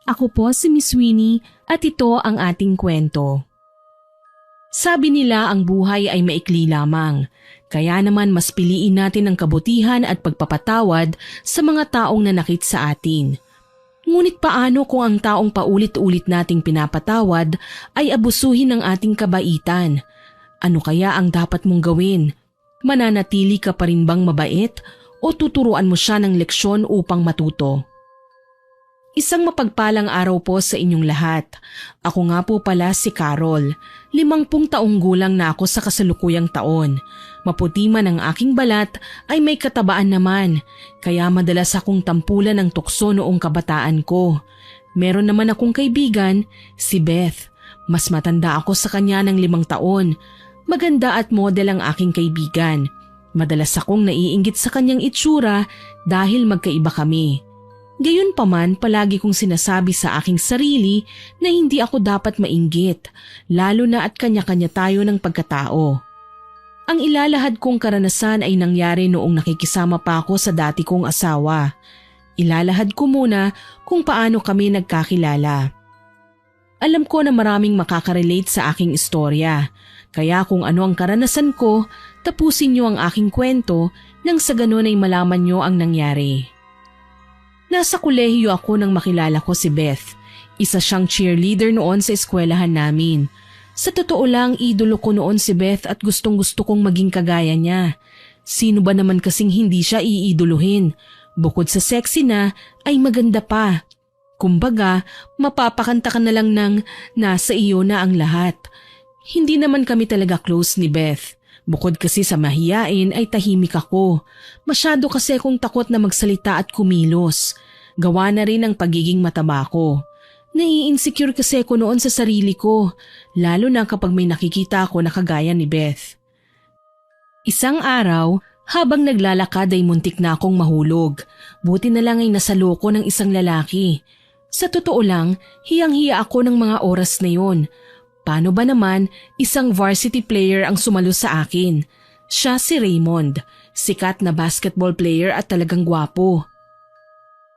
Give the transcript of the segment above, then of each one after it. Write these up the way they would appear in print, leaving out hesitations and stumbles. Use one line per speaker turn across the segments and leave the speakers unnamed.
Ako po si Miss Winnie at ito ang ating kwento. Sabi nila ang buhay ay maikli lamang, kaya naman mas piliin natin ang kabutihan at pagpapatawad sa mga taong nanakit sa atin. Ngunit paano kung ang taong paulit-ulit nating pinapatawad ay abusuhin ng ating kabaitan? Ano kaya ang dapat mong gawin? Mananatili ka pa rin bang mabait o tuturuan mo siya ng leksyon upang matuto? Isang mapagpalang araw po sa inyong lahat. Ako nga po pala si Carol. 50 taong gulang na ako sa kasalukuyang taon. Maputi man ang aking balat ay may katabaan naman, kaya madalas akong tampulan ng tukso noong kabataan ko. Meron naman akong kaibigan, si Beth. Mas matanda ako sa kanya ng 5 taon. Maganda at model ang aking kaibigan. Madalas akong naiinggit sa kanyang itsura dahil magkaiba kami. Gayunpaman, palagi kong sinasabi sa aking sarili na hindi ako dapat mainggit, lalo na at kanya-kanya tayo ng pagkatao. Ang ilalahad kong karanasan ay nangyari noong nakikisama pa ako sa dati kong asawa. Ilalahad ko muna kung paano kami nagkakilala. Alam ko na maraming makakarelate sa aking istorya, kaya kung ano ang karanasan ko, tapusin niyo ang aking kwento nang sa ganun ay malaman niyo ang nangyari. Nasa kolehiyo ako nang makilala ko si Beth. Isa siyang cheerleader noon sa eskwelahan namin. Sa totoo lang, idolo ko noon si Beth at gustong-gusto kong maging kagaya niya. Sino ba naman kasing hindi siya iiduluhin? Bukod sa sexy na, ay maganda pa. Kumbaga, mapapakanta ka na lang ng nasa iyo na ang lahat. Hindi naman kami talaga close ni Beth. Bukod kasi sa mahiyain ay tahimik ako. Masyado kasi akong takot na magsalita at kumilos. Gawa na rin ang pagiging mataba ko. Nai-insecure kasi ako noon sa sarili ko, lalo na kapag may nakikita ako na kagaya ni Beth. Isang araw, habang naglalakad ay muntik na akong mahulog. Buti na lang ay nasalo ko ng isang lalaki. Sa totoo lang, hiyang-hiya ako ng mga oras na yon. Paano ba naman isang varsity player ang sumalo sa akin? Siya si Raymond, sikat na basketball player at talagang gwapo.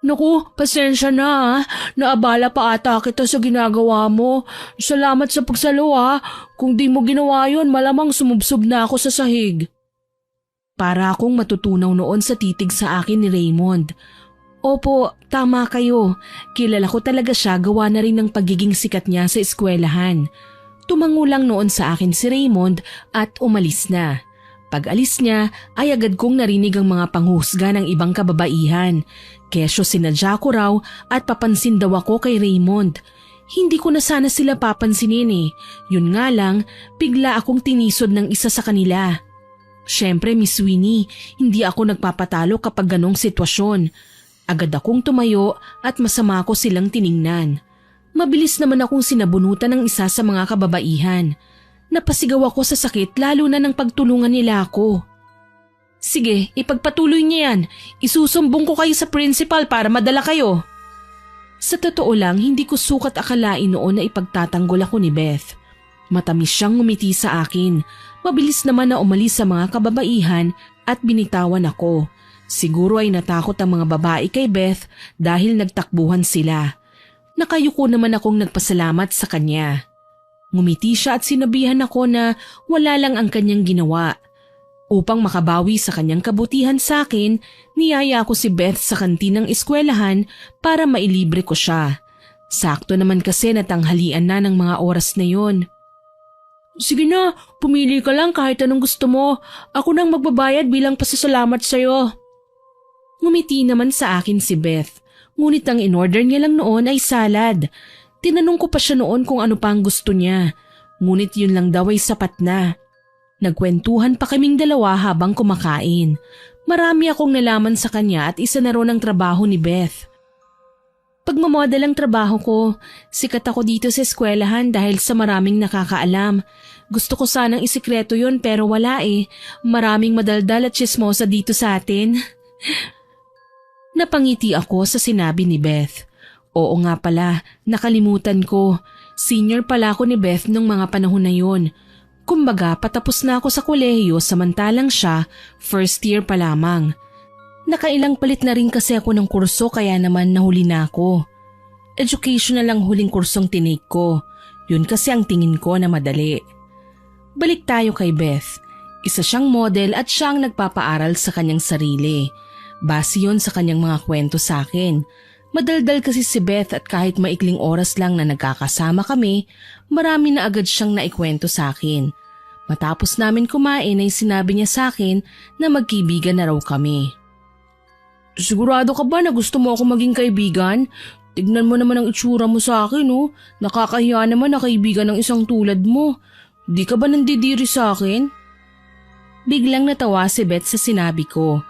Naku, pasensya na. Naabala pa ata kita sa ginagawa mo. Salamat sa pagsalo ha. Kung di mo ginawa yun, malamang sumubsob na ako sa sahig. Para akong matutunaw noon sa titig sa akin ni Raymond. Opo, tama kayo. Kilala ko talaga siya, gawa na rin ng pagiging sikat niya sa eskwelahan. Tumango lang noon sa akin si Raymond at umalis na. Pag-alis niya ay agad kong narinig ang mga panghusga ng ibang kababaihan. Kesyo sinadya ko raw at papansin daw ako kay Raymond. Hindi ko na sana sila papansinin eh. Yun nga lang, bigla akong tinisod ng isa sa kanila. Siyempre Miss Winnie, hindi ako nagpapatalo kapag ganong sitwasyon. Agad akong tumayo at masama ko silang tiningnan. Mabilis naman akong sinabunutan ng isa sa mga kababaihan. Napasigaw ako sa sakit lalo na ng pagtulungan nila ako. Sige, ipagpatuloy niya yan. Isusumbong ko kayo sa principal para madala kayo. Sa totoo lang, hindi ko sukat akalain noon na ipagtatanggol ako ni Beth. Matamis siyang ngumiti sa akin. Mabilis naman na umalis sa mga kababaihan at binitawan ako. Siguro ay natakot ang mga babae kay Beth dahil nagtakbuhan sila. Nakayuko naman akong nagpasalamat sa kanya. Ngumiti siya at sinabihan ako na wala lang ang kanyang ginawa. Upang makabawi sa kanyang kabutihan sa akin, niyaya ko si Beth sa kantinang eskwelahan para mailibre ko siya. Sakto naman kasi natanghalian na ng mga oras na yon. Sige na, pumili ka lang kahit anong gusto mo. Ako nang magbabayad bilang pasasalamat sa'yo. Ngumiti naman sa akin si Beth, ngunit ang in-order niya lang noon ay salad. Tinanong ko pa siya noon kung ano pa ang gusto niya, ngunit yun lang daw ay sapat na. Nagkwentuhan pa kaming dalawa habang kumakain. Marami akong nalaman sa kanya at isa na ron ang trabaho ni Beth. Pagmamodel ang trabaho ko, sikat ako dito sa eskwelahan dahil sa maraming nakakaalam. Gusto ko sanang isikreto yun pero wala eh. Maraming madaldal at chismosa dito sa atin. Napangiti ako sa sinabi ni Beth. Oo nga pala, nakalimutan ko. Senior pala ako ni Beth nung mga panahon na yun. Kumbaga, patapos na ako sa kolehiyo samantalang siya, first year pa lamang. Nakailang palit na rin kasi ako ng kurso kaya naman nahuli na ako. Educational ang huling kursong tinake ko. Yun kasi ang tingin ko na madali. Balik tayo kay Beth. Isa siyang model at siyang nagpapaaral sa kanyang sarili. Base yun sa kanyang mga kwento sa akin. Madaldal kasi si Beth at kahit maikling oras lang na nagkakasama kami, marami na agad siyang naikwento sa akin. Matapos namin kumain ay sinabi niya sa akin na magkaibigan na raw kami. Sigurado ka ba na gusto mo ako maging kaibigan? Tignan mo naman ang itsura mo sa akin, oh. Nakakahiya naman na kaibigan ng isang tulad mo. Di ka ba nandidiri sa akin? Biglang natawa si Beth sa sinabi ko.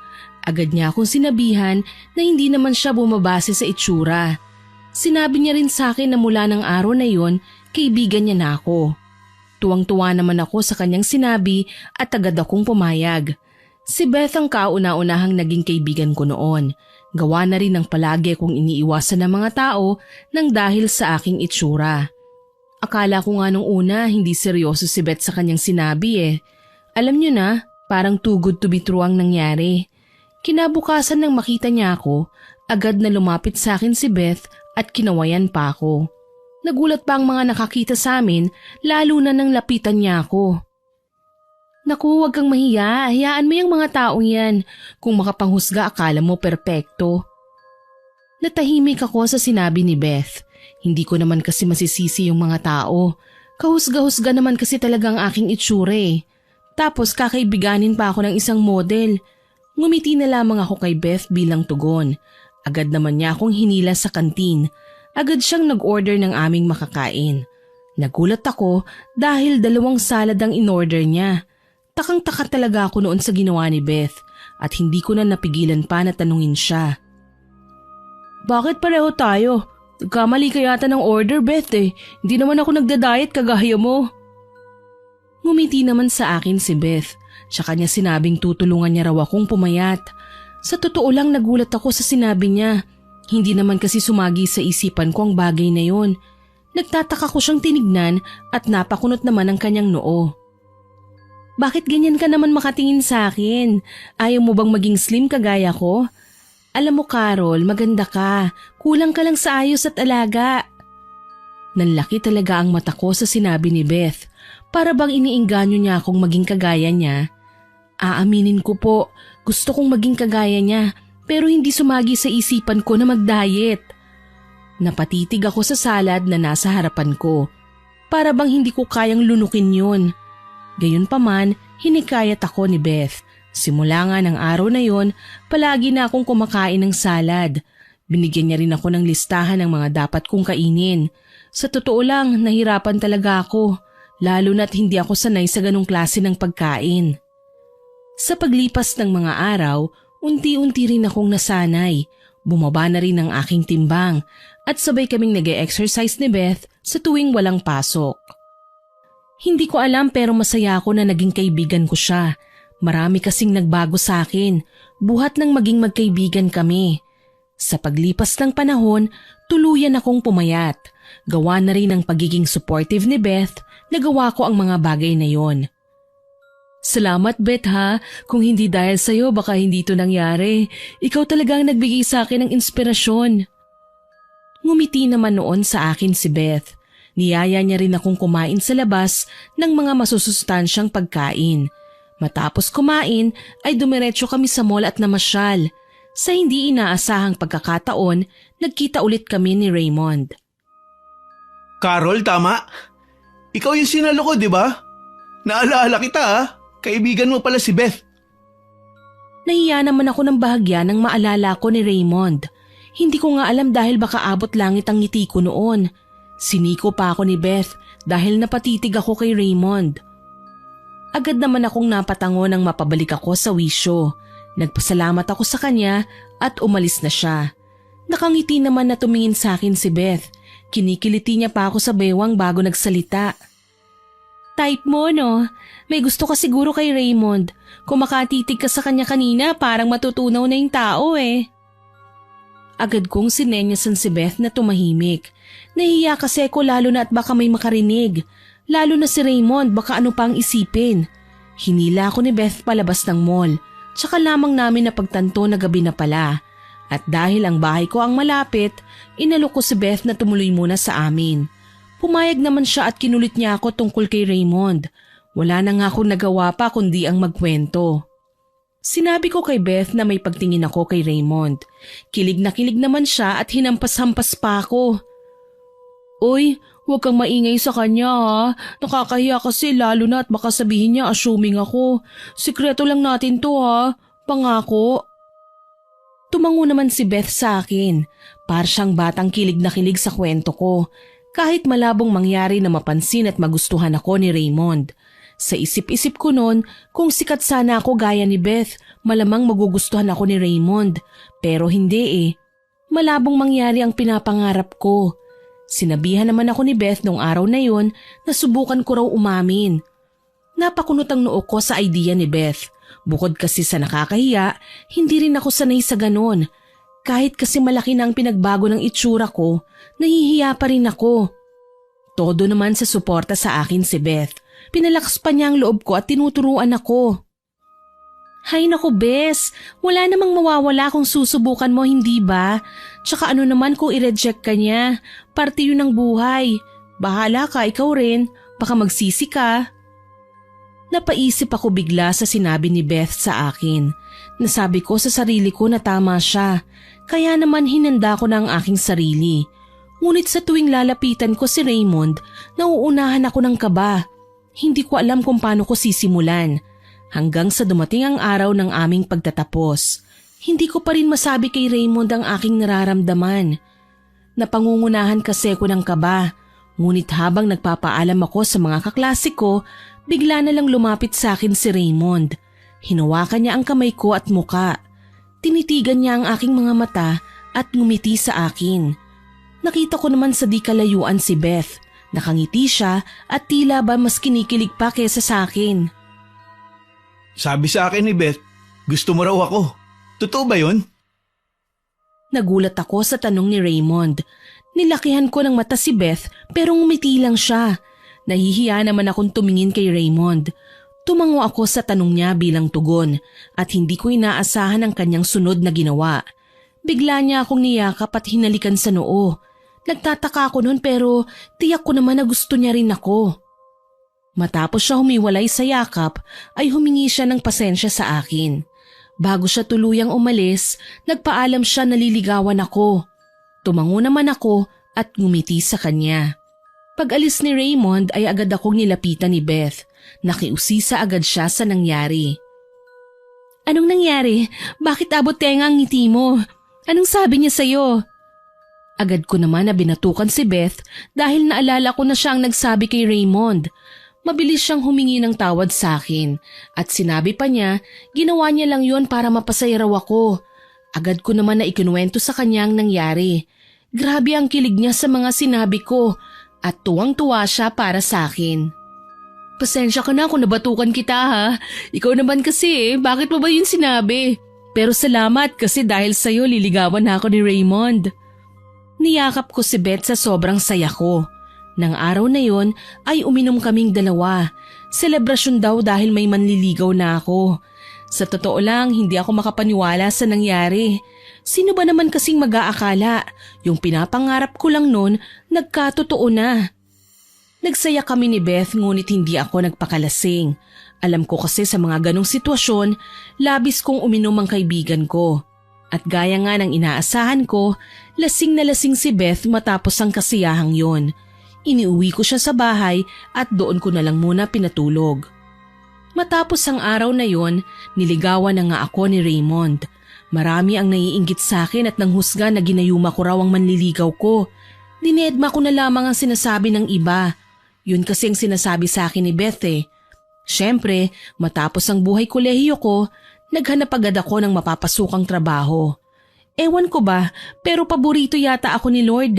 Agad niya akong sinabihan na hindi naman siya bumabase sa itsura. Sinabi niya rin sa akin na mula ng araw na yon, kaibigan niya na ako. Tuwang-tuwa naman ako sa kanyang sinabi at agad akong pumayag. Si Beth ang kauna-unahang naging kaibigan ko noon. Gawa na rin ng palagi kong iniiwasan ng mga tao nang dahil sa aking itsura. Akala ko nga nung una hindi seryoso si Beth sa kanyang sinabi eh. Alam niyo na, parang too good to be true ang nangyari. Kinabukasan nang makita niya ako, agad na lumapit sa akin si Beth at kinawayan pa ako. Nagulat pa ang mga nakakita sa amin, lalo na nang lapitan niya ako. Naku, huwag kang mahiya. Hayaan mo yung mga taong yan. Kung makapanghusga, akala mo perpekto. Natahimik ako sa sinabi ni Beth. Hindi ko naman kasi masisisi yung mga tao. Kahusga-husga naman kasi talagang aking itsura eh. Tapos kakaibiganin pa ako ng isang model. Ngumiti na lamang ako kay Beth bilang tugon. Agad naman niya akong hinila sa kantin. Agad siyang nag-order ng aming makakain. Nagulat ako dahil 2 salad ang in-order niya. Takang-taka talaga ako noon sa ginawa ni Beth at hindi ko na napigilan pa na tanungin siya. Bakit pareho tayo? Nagkamali ka yata ng order, Beth eh. Hindi naman ako nagda-diet kagaya mo. Ngumiti naman sa akin si Beth. Tsaka niya sinabing tutulungan niya raw akong pumayat. Sa totoo lang nagulat ako sa sinabi niya. Hindi naman kasi sumagi sa isipan ko ang bagay na yon. Nagtataka ko siyang tinignan at napakunot naman ang kanyang noo. Bakit ganyan ka naman makatingin sa akin? Ayaw mo bang maging slim kagaya ko? Alam mo Carol, maganda ka. Kulang ka lang sa ayos at alaga. Nanlaki talaga ang mata ko sa sinabi ni Beth. Para bang iniingganyo niya akong maging kagaya niya. Aaminin ko po, gusto kong maging kagaya niya pero hindi sumagi sa isipan ko na mag-diet. Napatitig ako sa salad na nasa harapan ko. Para bang hindi ko kayang lunukin yun. Gayunpaman, hinikayat ako ni Beth. Simula nga ng araw na yon, palagi na akong kumakain ng salad. Binigyan niya rin ako ng listahan ng mga dapat kong kainin. Sa totoo lang, nahirapan talaga ako, lalo na't hindi ako sanay sa ganong klase ng pagkain. Sa paglipas ng mga araw, unti-unti rin akong nasanay. Bumaba na rin ang aking timbang at sabay kaming nag-e-exercise ni Beth sa tuwing walang pasok. Hindi ko alam pero masaya ako na naging kaibigan ko siya. Marami kasing nagbago sa akin, buhat ng maging magkaibigan kami. Sa paglipas ng panahon, tuluyan akong pumayat. Gawa na rin ang pagiging supportive ni Beth, nagawa ko ang mga bagay na yon. Salamat Beth ha, kung hindi dahil sa'yo baka hindi ito nangyari. Ikaw talagang nagbigay sa akin ng inspirasyon. Ngumiti naman noon sa akin si Beth. Niyaya niya rin akong kumain sa labas ng mga masusustansyang pagkain. Matapos kumain ay dumiretso kami sa mall at namasyal. Sa hindi inaasahang pagkakataon, nagkita ulit kami ni Raymond.
Carol, tama? Ikaw yung sinalo ko, di ba? Naalaala kita ha. Kaibigan mo pala si Beth.
Nahiya naman ako ng bahagya nang maalala ko ni Raymond. Hindi ko nga alam dahil baka abot langit ang ngiti ko noon. Siniko pa ako ni Beth dahil napatitig ako kay Raymond. Agad naman akong napatango nang mapabalik ako sa wisyo. Nagpasalamat ako sa kanya at umalis na siya. Nakangiti naman na tumingin sa akin si Beth. Kinikiliti niya pa ako sa bewang bago nagsalita. Type mo no? May gusto ka siguro kay Raymond. Kung makatitig ka sa kanya kanina parang matutunaw na yung tao eh. Agad kong sinenyasan si Beth na tumahimik. Nahiya kasi ako lalo na at baka may makarinig. Lalo na si Raymond baka ano pang isipin. Hinila ako ni Beth palabas ng mall. Tsaka lamang namin napagtanto na gabi na pala. At dahil ang bahay ko ang malapit, inalok ko si Beth na tumuloy muna sa amin. Pumayag naman siya at kinulit niya ako tungkol kay Raymond. Wala na nga akong nagawa pa kundi ang magkwento. Sinabi ko kay Beth na may pagtingin ako kay Raymond. Kilig naman siya at hinampas-hampas pa ako. Uy, huwag kang maingay sa kanya ha. Nakakahiya kasi lalo na at baka sabihin niya assuming ako. Sikreto lang natin to ha. Pangako. Tumango naman si Beth sa akin. Para siyang batang kilig sa kwento ko. Kahit malabong mangyari na mapansin at magustuhan ako ni Raymond. Sa isip-isip ko noon, kung sikat sana ako gaya ni Beth, malamang magugustuhan ako ni Raymond. Pero hindi Malabong mangyari ang pinapangarap ko. Sinabihan naman ako ni Beth nung araw na yon na subukan ko raw umamin. Napakunot ang noo ko sa idea ni Beth. Bukod kasi sa nakakahiya, hindi rin ako sanay sa ganon. Kahit kasi malaki na ang pinagbago ng itsura ko, nahihiya pa rin ako. Todo naman sa suporta sa akin si Beth. Pinalakas pa niya ang loob ko at tinuturuan ako. Hay naku Bes, wala namang mawawala kung susubukan mo, hindi ba? Tsaka ano naman kung i-reject ka niya, parte yun ng buhay. Bahala ka, ikaw rin, baka magsisi ka. Napaisip ako bigla sa sinabi ni Beth sa akin. Nasabi ko sa sarili ko na tama siya, kaya naman hinanda ko na ang aking sarili. Ngunit sa tuwing lalapitan ko si Raymond, nauunahan ako ng kaba. Hindi ko alam kung paano ko sisimulan. Hanggang sa dumating ang araw ng aming pagtatapos, hindi ko pa rin masabi kay Raymond ang aking nararamdaman. Napangungunahan kasi ko ng kaba, ngunit habang nagpapaalam ako sa mga kaklase ko, bigla na lang lumapit sa akin si Raymond. Hinawakan niya ang kamay ko at muka. Tinitigan niya ang aking mga mata at ngumiti sa akin. Nakita ko naman sa di kalayuan si Beth. Nakangiti siya at tila ba mas kinikilig pa kesa sa akin.
Sabi sa akin ni Beth, gusto mo raw ako. Totoo ba yun?
Nagulat ako sa tanong ni Raymond. Nilakihan ko ng mata si Beth pero ngumiti lang siya. Nahihiya naman akong tumingin kay Raymond. Tumango ako sa tanong niya bilang tugon at hindi ko inaasahan ang kanyang sunod na ginawa. Bigla niya akong niyakap at hinalikan sa noo. Nagtataka ako noon pero tiyak ko naman na gusto niya rin ako. Matapos siya humiwalay sa yakap ay humingi siya ng pasensya sa akin. Bago siya tuluyang umalis, nagpaalam siya na liligawan ako. Tumango naman ako at ngumiti sa kanya. Pag-alis ni Raymond ay agad akong nilapitan ni Beth. Nakiusisa agad siya sa nangyari. Anong nangyari? Bakit abot tenga ang ngiti mo? Anong sabi niya sa'yo? Agad ko naman na binatukan si Beth dahil naalala ko na siya ang nagsabi kay Raymond. Mabilis siyang humingi ng tawad sa akin at sinabi pa niya ginawa niya lang yon para mapasaya raw ako. Agad ko naman na ikinuwento sa kanya ang nangyari. Grabe ang kilig niya sa mga sinabi ko at tuwang-tuwa siya para sa akin. Pasensya ka na kung nabatukan kita ha. Ikaw naman kasi bakit mo ba yun sinabi? Pero salamat kasi dahil sa'yo liligawan na ako ni Raymond. Niyakap ko si Beth sa sobrang saya ko. Nang araw na yon ay uminom kaming dalawa. Selebrasyon daw dahil may manliligaw na ako. Sa totoo lang, hindi ako makapaniwala sa nangyari. Sino ba naman kasing mag-aakala? Yung pinapangarap ko lang noon, nagkatotoo na. Nagsaya kami ni Beth ngunit hindi ako nagpakalasing. Alam ko kasi sa mga ganong sitwasyon, labis kong uminom ang kaibigan ko. At gaya nga ng inaasahan ko, lasing na lasing si Beth matapos ang kasiyahang yon. Iniuwi ko siya sa bahay at doon ko na lang muna pinatulog. Matapos ang araw na yon, niligawan na nga ako ni Raymond. Marami ang naiinggit sa akin at nanghusga na ginayuma ko raw ang manliligaw ko. Dinedma ko na lamang ang sinasabi ng iba. Yun kasi ang sinasabi sa akin ni Beth Siyempre, matapos ang buhay kolehiyo ko, naghanap agad ako ng mapapasukang trabaho. Ewan ko ba, pero paborito yata ako ni Lord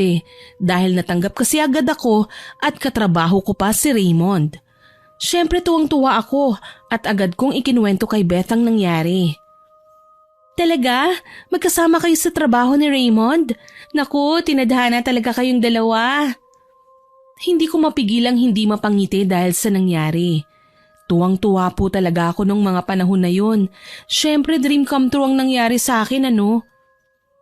dahil natanggap kasi agad ako at katrabaho ko pa si Raymond. Siyempre tuwang-tuwa ako at agad kong ikinuwento kay Beth ang nangyari. Talaga? Magkasama kayo sa trabaho ni Raymond? Naku, tinadhana talaga kayong dalawa. Hindi ko mapigilang hindi mapangiti dahil sa nangyari. Tuwang-tuwa po talaga ako nung mga panahon na yun. Siyempre dream come true ang nangyari sa akin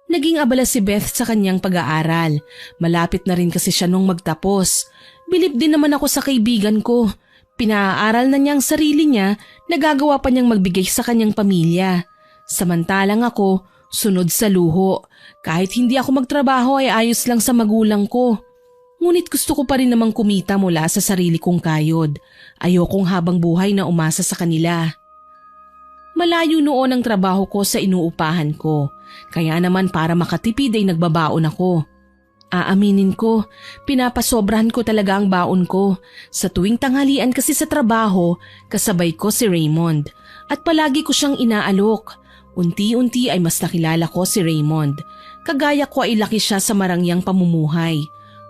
Naging abala si Beth sa kanyang pag-aaral. Malapit na rin kasi siya nung magtapos. Bilib din naman ako sa kaibigan ko. Pinaaral na niya ang sarili niya, nagagawa pa niyang magbigay sa kanyang pamilya. Samantalang ako, sunod sa luho. Kahit hindi ako magtrabaho ay ayos lang sa magulang ko. Ngunit gusto ko pa rin namang kumita mula sa sarili kong kayod. Ayokong habang buhay na umasa sa kanila. Malayo noon ang trabaho ko sa inuupahan ko. Kaya naman para makatipid ay nagbabaon ako. Aaminin ko, pinapasobrahan ko talaga ang baon ko. Sa tuwing tanghalian kasi sa trabaho, kasabay ko si Raymond. At palagi ko siyang inaalok. Unti-unti ay mas nakilala ko si Raymond. Kagaya ko ay laki siya sa marangyang pamumuhay.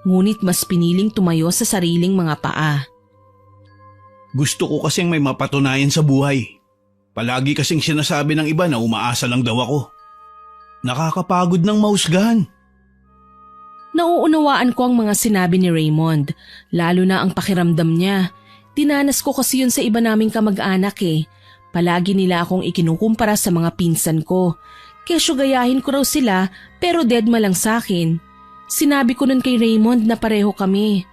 Ngunit mas piniling tumayo sa sariling mga paa.
Gusto ko kasing may mapatunayan sa buhay. Palagi kasing sinasabi ng iba na umaasa lang daw ako. Nakakapagod ng mahusgahan.
Nauunawaan ko ang mga sinabi ni Raymond, lalo na ang pakiramdam niya. Dinanas ko kasi yun sa iba naming kamag-anak eh. Palagi nila akong ikinukumpara sa mga pinsan ko. Kesyo gayahin ko raw sila pero deadma lang sa akin. Sinabi ko nun kay Raymond na pareho kami.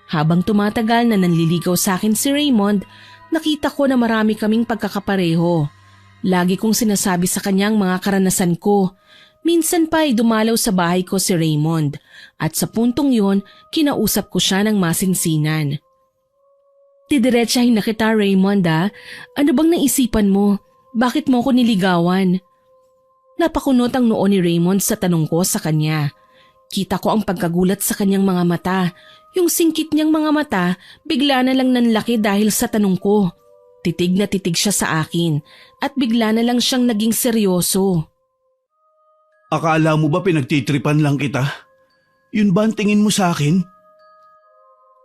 Habang tumatagal na nanliligaw sa akin si Raymond, nakita ko na marami kaming pagkakapareho. Lagi kong sinasabi sa kanyang mga karanasan ko. Minsan pa ay dumalaw sa bahay ko si Raymond at sa puntong yon kinausap ko siya ng masinsinan. Didiretsahin na kita, Raymond ah. Ano bang naisipan mo? Bakit mo ko niligawan? Napakunot ang noo ni Raymond sa tanong ko sa kanya. Kita ko ang pagkagulat sa kanyang mga mata. Yung singkit niyang mga mata bigla na lang nanlaki dahil sa tanong ko. Titig na titig siya sa akin at bigla na lang siyang naging seryoso.
Akala mo ba pinagtitripan lang kita? Yun ba ang tingin mo sa akin?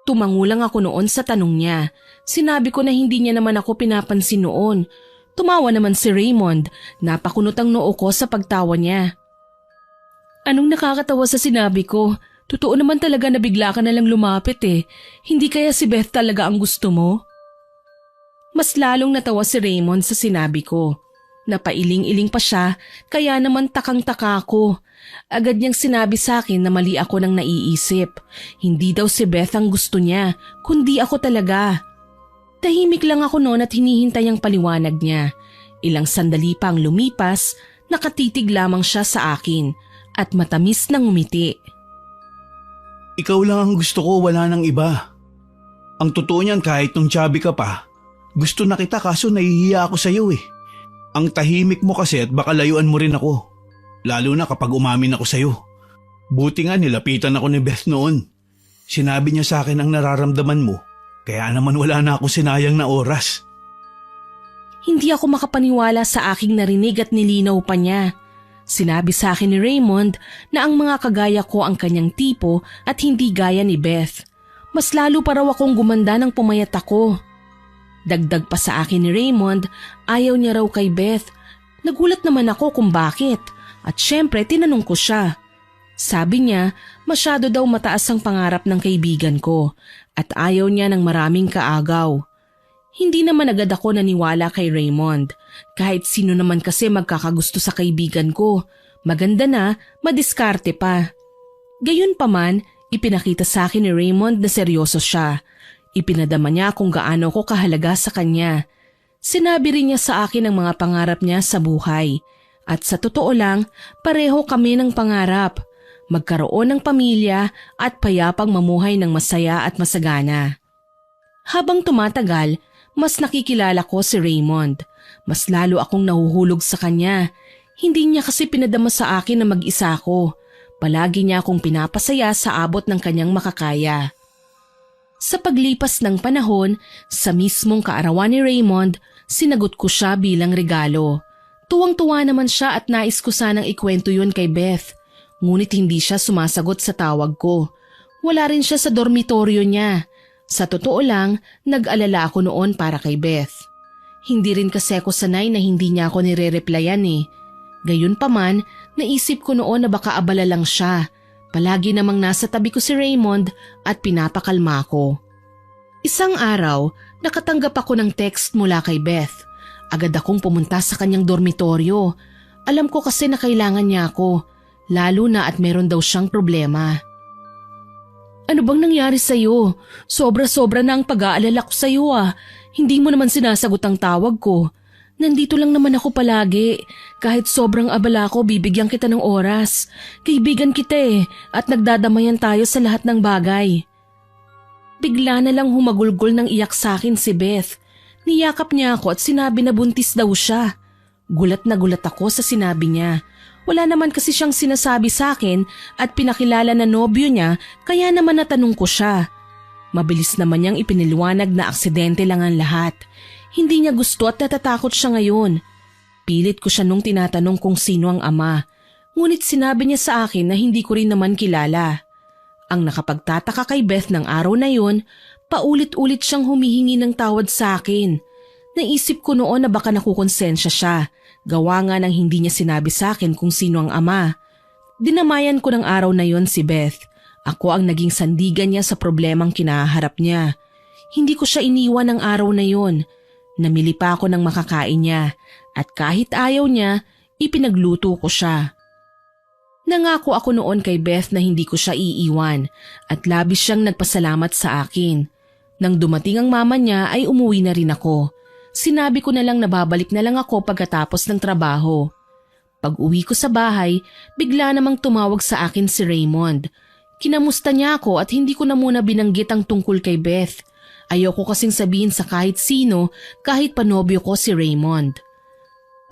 Tumangulang ako noon sa tanong niya. Sinabi ko na hindi niya naman ako pinapansin noon. Tumawa naman si Raymond. Napakunot ang noo ko sa pagtawa niya. Anong nakakatawa sa sinabi ko? Totoo naman talaga na bigla ka na lang lumapit eh. Hindi kaya si Beth talaga ang gusto mo? Mas lalong natawa si Raymond sa sinabi ko. Napailing-iling pa siya, kaya naman takang-taka ako. Agad niyang sinabi sa akin na mali ako nang naiisip. Hindi daw si Beth ang gusto niya, kundi ako talaga. Tahimik lang ako noon at hinihintay ang paliwanag niya. Ilang sandali pang lumipas, nakatitig lamang siya sa akin at matamis nang ngumiti.
Ikaw lang ang gusto ko, wala nang iba. Ang totoo niyan kahit nung chubby ka pa, gusto na kita kaso nahihiya ako sa iyo eh. Ang tahimik mo kasi at baka layuan mo rin ako. Lalo na kapag umamin ako sa iyo. Buti nga nilapitan ako ni Beth noon. Sinabi niya sa akin ang nararamdaman mo, kaya naman wala na ako sinayang na oras.
Hindi ako makapaniwala sa aking narinig at nilinaw pa niya. Sinabi sa akin ni Raymond na ang mga kagaya ko ang kanyang tipo at hindi gaya ni Beth. Mas lalo pa raw akong gumanda nang pumayat ako. Dagdag pa sa akin ni Raymond, ayaw niya raw kay Beth. Nagulat naman ako kung bakit at syempre tinanong ko siya. Sabi niya, masyado daw mataas ang pangarap ng kaibigan ko at ayaw niya ng maraming kaagaw. Hindi naman agad ako naniwala kay Raymond. Kahit sino naman kasi magkakagusto sa kaibigan ko. Maganda na, madiskarte pa. Gayunpaman, ipinakita sa akin ni Raymond na seryoso siya. Ipinadama niya kung gaano ko kahalaga sa kanya. Sinabi rin niya sa akin ang mga pangarap niya sa buhay. At sa totoo lang, pareho kami ng pangarap. Magkaroon ng pamilya at payapang mamuhay ng masaya at masagana. Habang tumatagal, mas nakikilala ko si Raymond. Mas lalo akong nahuhulog sa kanya. Hindi niya kasi pinadama sa akin na mag-isa ako. Palagi niya akong pinapasaya sa abot ng kanyang makakaya. Sa paglipas ng panahon, sa mismong kaarawan ni Raymond, sinagot ko siya bilang regalo. Tuwang-tuwa naman siya at nais ko sanang ikwento yun kay Beth. Ngunit hindi siya sumasagot sa tawag ko. Wala rin siya sa dormitoryo niya. Sa totoo lang, nag-alala ako noon para kay Beth. Hindi rin kasi ako sanay na hindi niya ako nire-replyan eh. Gayunpaman, naisip ko noon na baka abala lang siya. Palagi namang nasa tabi ko si Raymond at pinapakalma ko. Isang araw, nakatanggap ako ng text mula kay Beth. Agad akong pumunta sa kanyang dormitoryo. Alam ko kasi na kailangan niya ako. lalo na at meron daw siyang problema. Ano bang nangyari sa'yo? Sobra-sobra na ang pag-aalala ko sa'yo ah. Hindi mo naman sinasagot ang tawag ko. Nandito lang naman ako palagi. Kahit sobrang abala ko, bibigyan kita ng oras. Kaibigan kita at nagdadamayan tayo sa lahat ng bagay. Bigla na lang humagulgol ng iyak sa akin si Beth. Niyakap niya ako at sinabi na buntis daw siya. Gulat na gulat ako sa sinabi niya. Wala naman kasi siyang sinasabi sa akin at pinakilala na nobyo niya kaya naman natanong ko siya. Mabilis naman niyang ipiniliwanag na aksidente lang ang lahat. Hindi niya gusto at natatakot siya ngayon. Pilit ko siya nung tinatanong kung sino ang ama. Ngunit sinabi niya sa akin na hindi ko rin naman kilala. Ang nakapagtataka kay Beth ng araw na yon, paulit-ulit siyang humihingi ng tawad sa akin. Naisip ko noon na baka nakukonsensya siya. Gawa nga ng hindi niya sinabi sa akin kung sino ang ama. Dinamayan ko ng araw na yon si Beth. Ako ang naging sandigan niya sa problemang kinaharap niya. Hindi ko siya iniwan ng araw na yon. Namili pa ako ng makakain niya at kahit ayaw niya, ipinagluto ko siya. Nangako ako noon kay Beth na hindi ko siya iiwan at labis siyang nagpasalamat sa akin. Nang dumating ang mama niya ay umuwi na rin ako. Sinabi ko na lang na babalik na lang ako pagkatapos ng trabaho. Pag uwi ko sa bahay, bigla namang tumawag sa akin si Raymond. Kinamusta niya ako at hindi ko na muna binanggit ang tungkol kay Beth. Ayoko kasing sabihin sa kahit sino kahit panobyo ko si Raymond.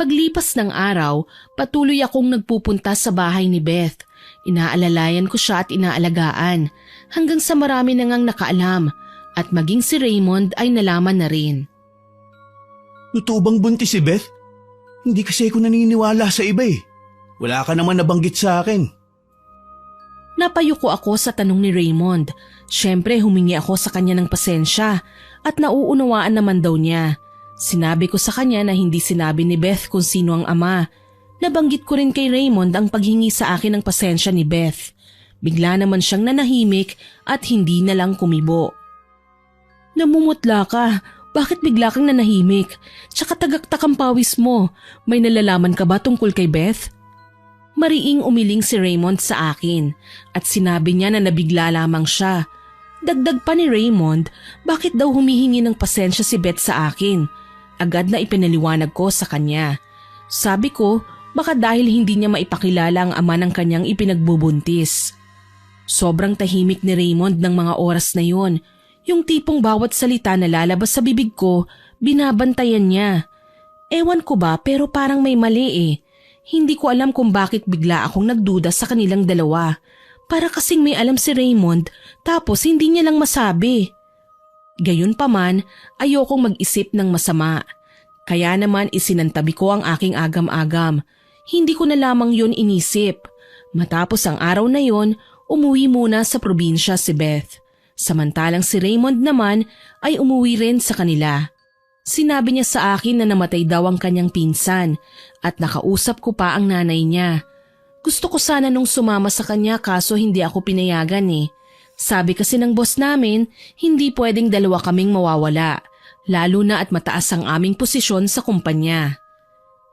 Paglipas ng araw, patuloy akong nagpupunta sa bahay ni Beth. Inaalalayan ko siya at inaalagaan hanggang sa marami na ngang nakaalam at maging si Raymond ay nalaman na rin.
Totoo bang buntis si Beth? Hindi kasi ako naniniwala sa iba Wala ka naman nabanggit sa akin.
Napayuko ako sa tanong ni Raymond. Siyempre humingi ako sa kanya ng pasensya at nauunawaan naman daw niya. Sinabi ko sa kanya na hindi sinabi ni Beth kung sino ang ama. Nabanggit ko rin kay Raymond ang paghingi sa akin ng pasensya ni Beth. Bigla naman siyang nanahimik at hindi na lang kumibo. Namumutla ka. Bakit bigla kang nanahimik? Tsaka tagaktak ang pawis mo. May nalalaman ka ba tungkol kay Beth? Mariing umiling si Raymond sa akin at sinabi niya na nabigla lamang siya. Dagdag pa ni Raymond, bakit daw humihingi ng pasensya si Beth sa akin? Agad na ipinaliwanag ko sa kanya. Sabi ko, baka dahil hindi niya maipakilala ang ama ng kanyang ipinagbubuntis. Sobrang tahimik ni Raymond ng mga oras na yon. Yung tipong bawat salita na lalabas sa bibig ko, binabantayan niya. Ewan ko ba pero parang may mali Hindi ko alam kung bakit bigla akong nagduda sa kanilang dalawa. Para kasing may alam si Raymond tapos hindi niya lang masabi. Gayunpaman, ayokong mag-isip ng masama. Kaya naman isinantabi ko ang aking agam-agam. Hindi ko na lamang yon inisip. Matapos ang araw na yon, umuwi muna sa probinsya si Beth. Samantalang si Raymond naman ay umuwi rin sa kanila. Sinabi niya sa akin na namatay daw ang kanyang pinsan at nakausap ko pa ang nanay niya. Gusto ko sana nung sumama sa kanya kaso hindi ako pinayagan Sabi kasi ng boss namin, hindi pwedeng dalawa kaming mawawala, lalo na at mataas ang aming posisyon sa kumpanya.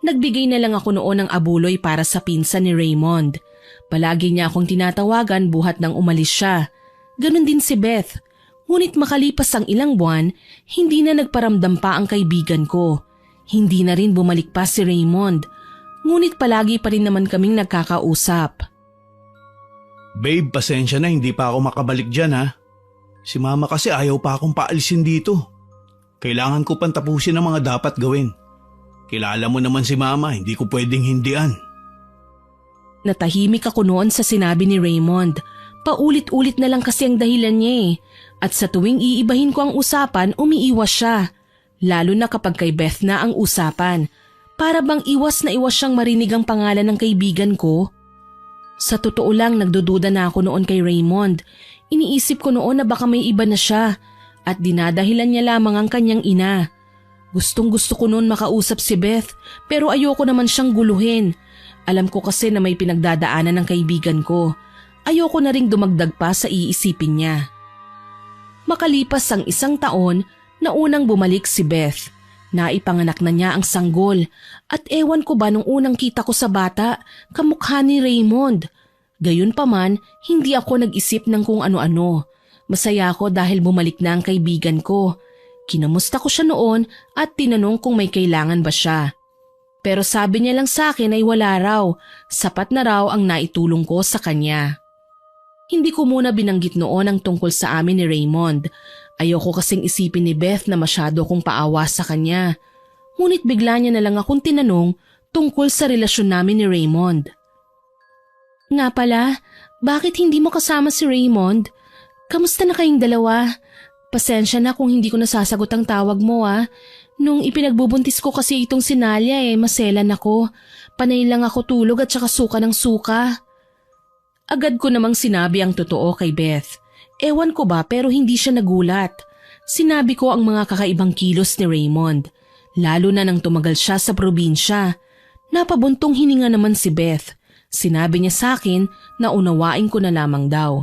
Nagbigay na lang ako noon ng abuloy para sa pinsan ni Raymond. Palagi niya akong tinatawagan buhat nang umalis siya. Ganon din si Beth. Ngunit makalipas ang ilang buwan, hindi na nagparamdam pa ang kaibigan ko. Hindi na rin bumalik pa si Raymond. Ngunit palagi pa rin naman kaming nagkakausap.
Babe, pasensya na hindi pa ako makabalik dyan Si mama kasi ayaw pa akong paalisin dito. Kailangan ko pang tapusin ang mga dapat gawin. Kilala mo naman si mama, hindi ko pwedeng hindian.
Natahimik ako noon sa sinabi ni Raymond. Paulit-ulit na lang kasi ang dahilan niya At sa tuwing iibahin ko ang usapan, umiiwas siya. Lalo na kapag kay Beth na ang usapan. Para bang iwas na iwas siyang marinig ang pangalan ng kaibigan ko. Sa totoo lang, nagdududa na ako noon kay Raymond. Iniisip ko noon na baka may iba na siya. At dinadahilan niya lamang ang kanyang ina. Gustong gusto ko noon makausap si Beth, pero ayoko naman siyang guluhin. Alam ko kasi na may pinagdadaanan ng kaibigan ko. Ayoko na ring dumagdag pa sa iisipin niya. Makalipas ang 1 taon, naunang bumalik si Beth. Naipanganak na niya ang sanggol at ewan ko ba nung unang kita ko sa bata, kamukha ni Raymond. Gayunpaman, hindi ako nag-isip ng kung ano-ano. Masaya ako dahil bumalik na ang kaibigan ko. Kinamusta ko siya noon at tinanong kung may kailangan ba siya. Pero sabi niya lang sa akin ay wala raw, sapat na raw ang naitulong ko sa kanya. Hindi ko muna binanggit noon ang tungkol sa amin ni Raymond. Ayoko kasing isipin ni Beth na masyado kong paawa sa kanya. Ngunit bigla niya na lang akong tinanong tungkol sa relasyon namin ni Raymond. Nga pala, bakit hindi mo kasama si Raymond? Kamusta na kayong dalawa? Pasensya na kung hindi ko nasasagot ang tawag mo Nung ipinagbubuntis ko kasi itong sinalya maselan ako. Panay lang ako tulog at saka suka ng suka. Agad ko namang sinabi ang totoo kay Beth. Ewan ko ba pero hindi siya nagulat. Sinabi ko ang mga kakaibang kilos ni Raymond. Lalo na nang tumagal siya sa probinsya. Napabuntong hininga naman si Beth. Sinabi niya sa akin na unawain ko na lamang daw.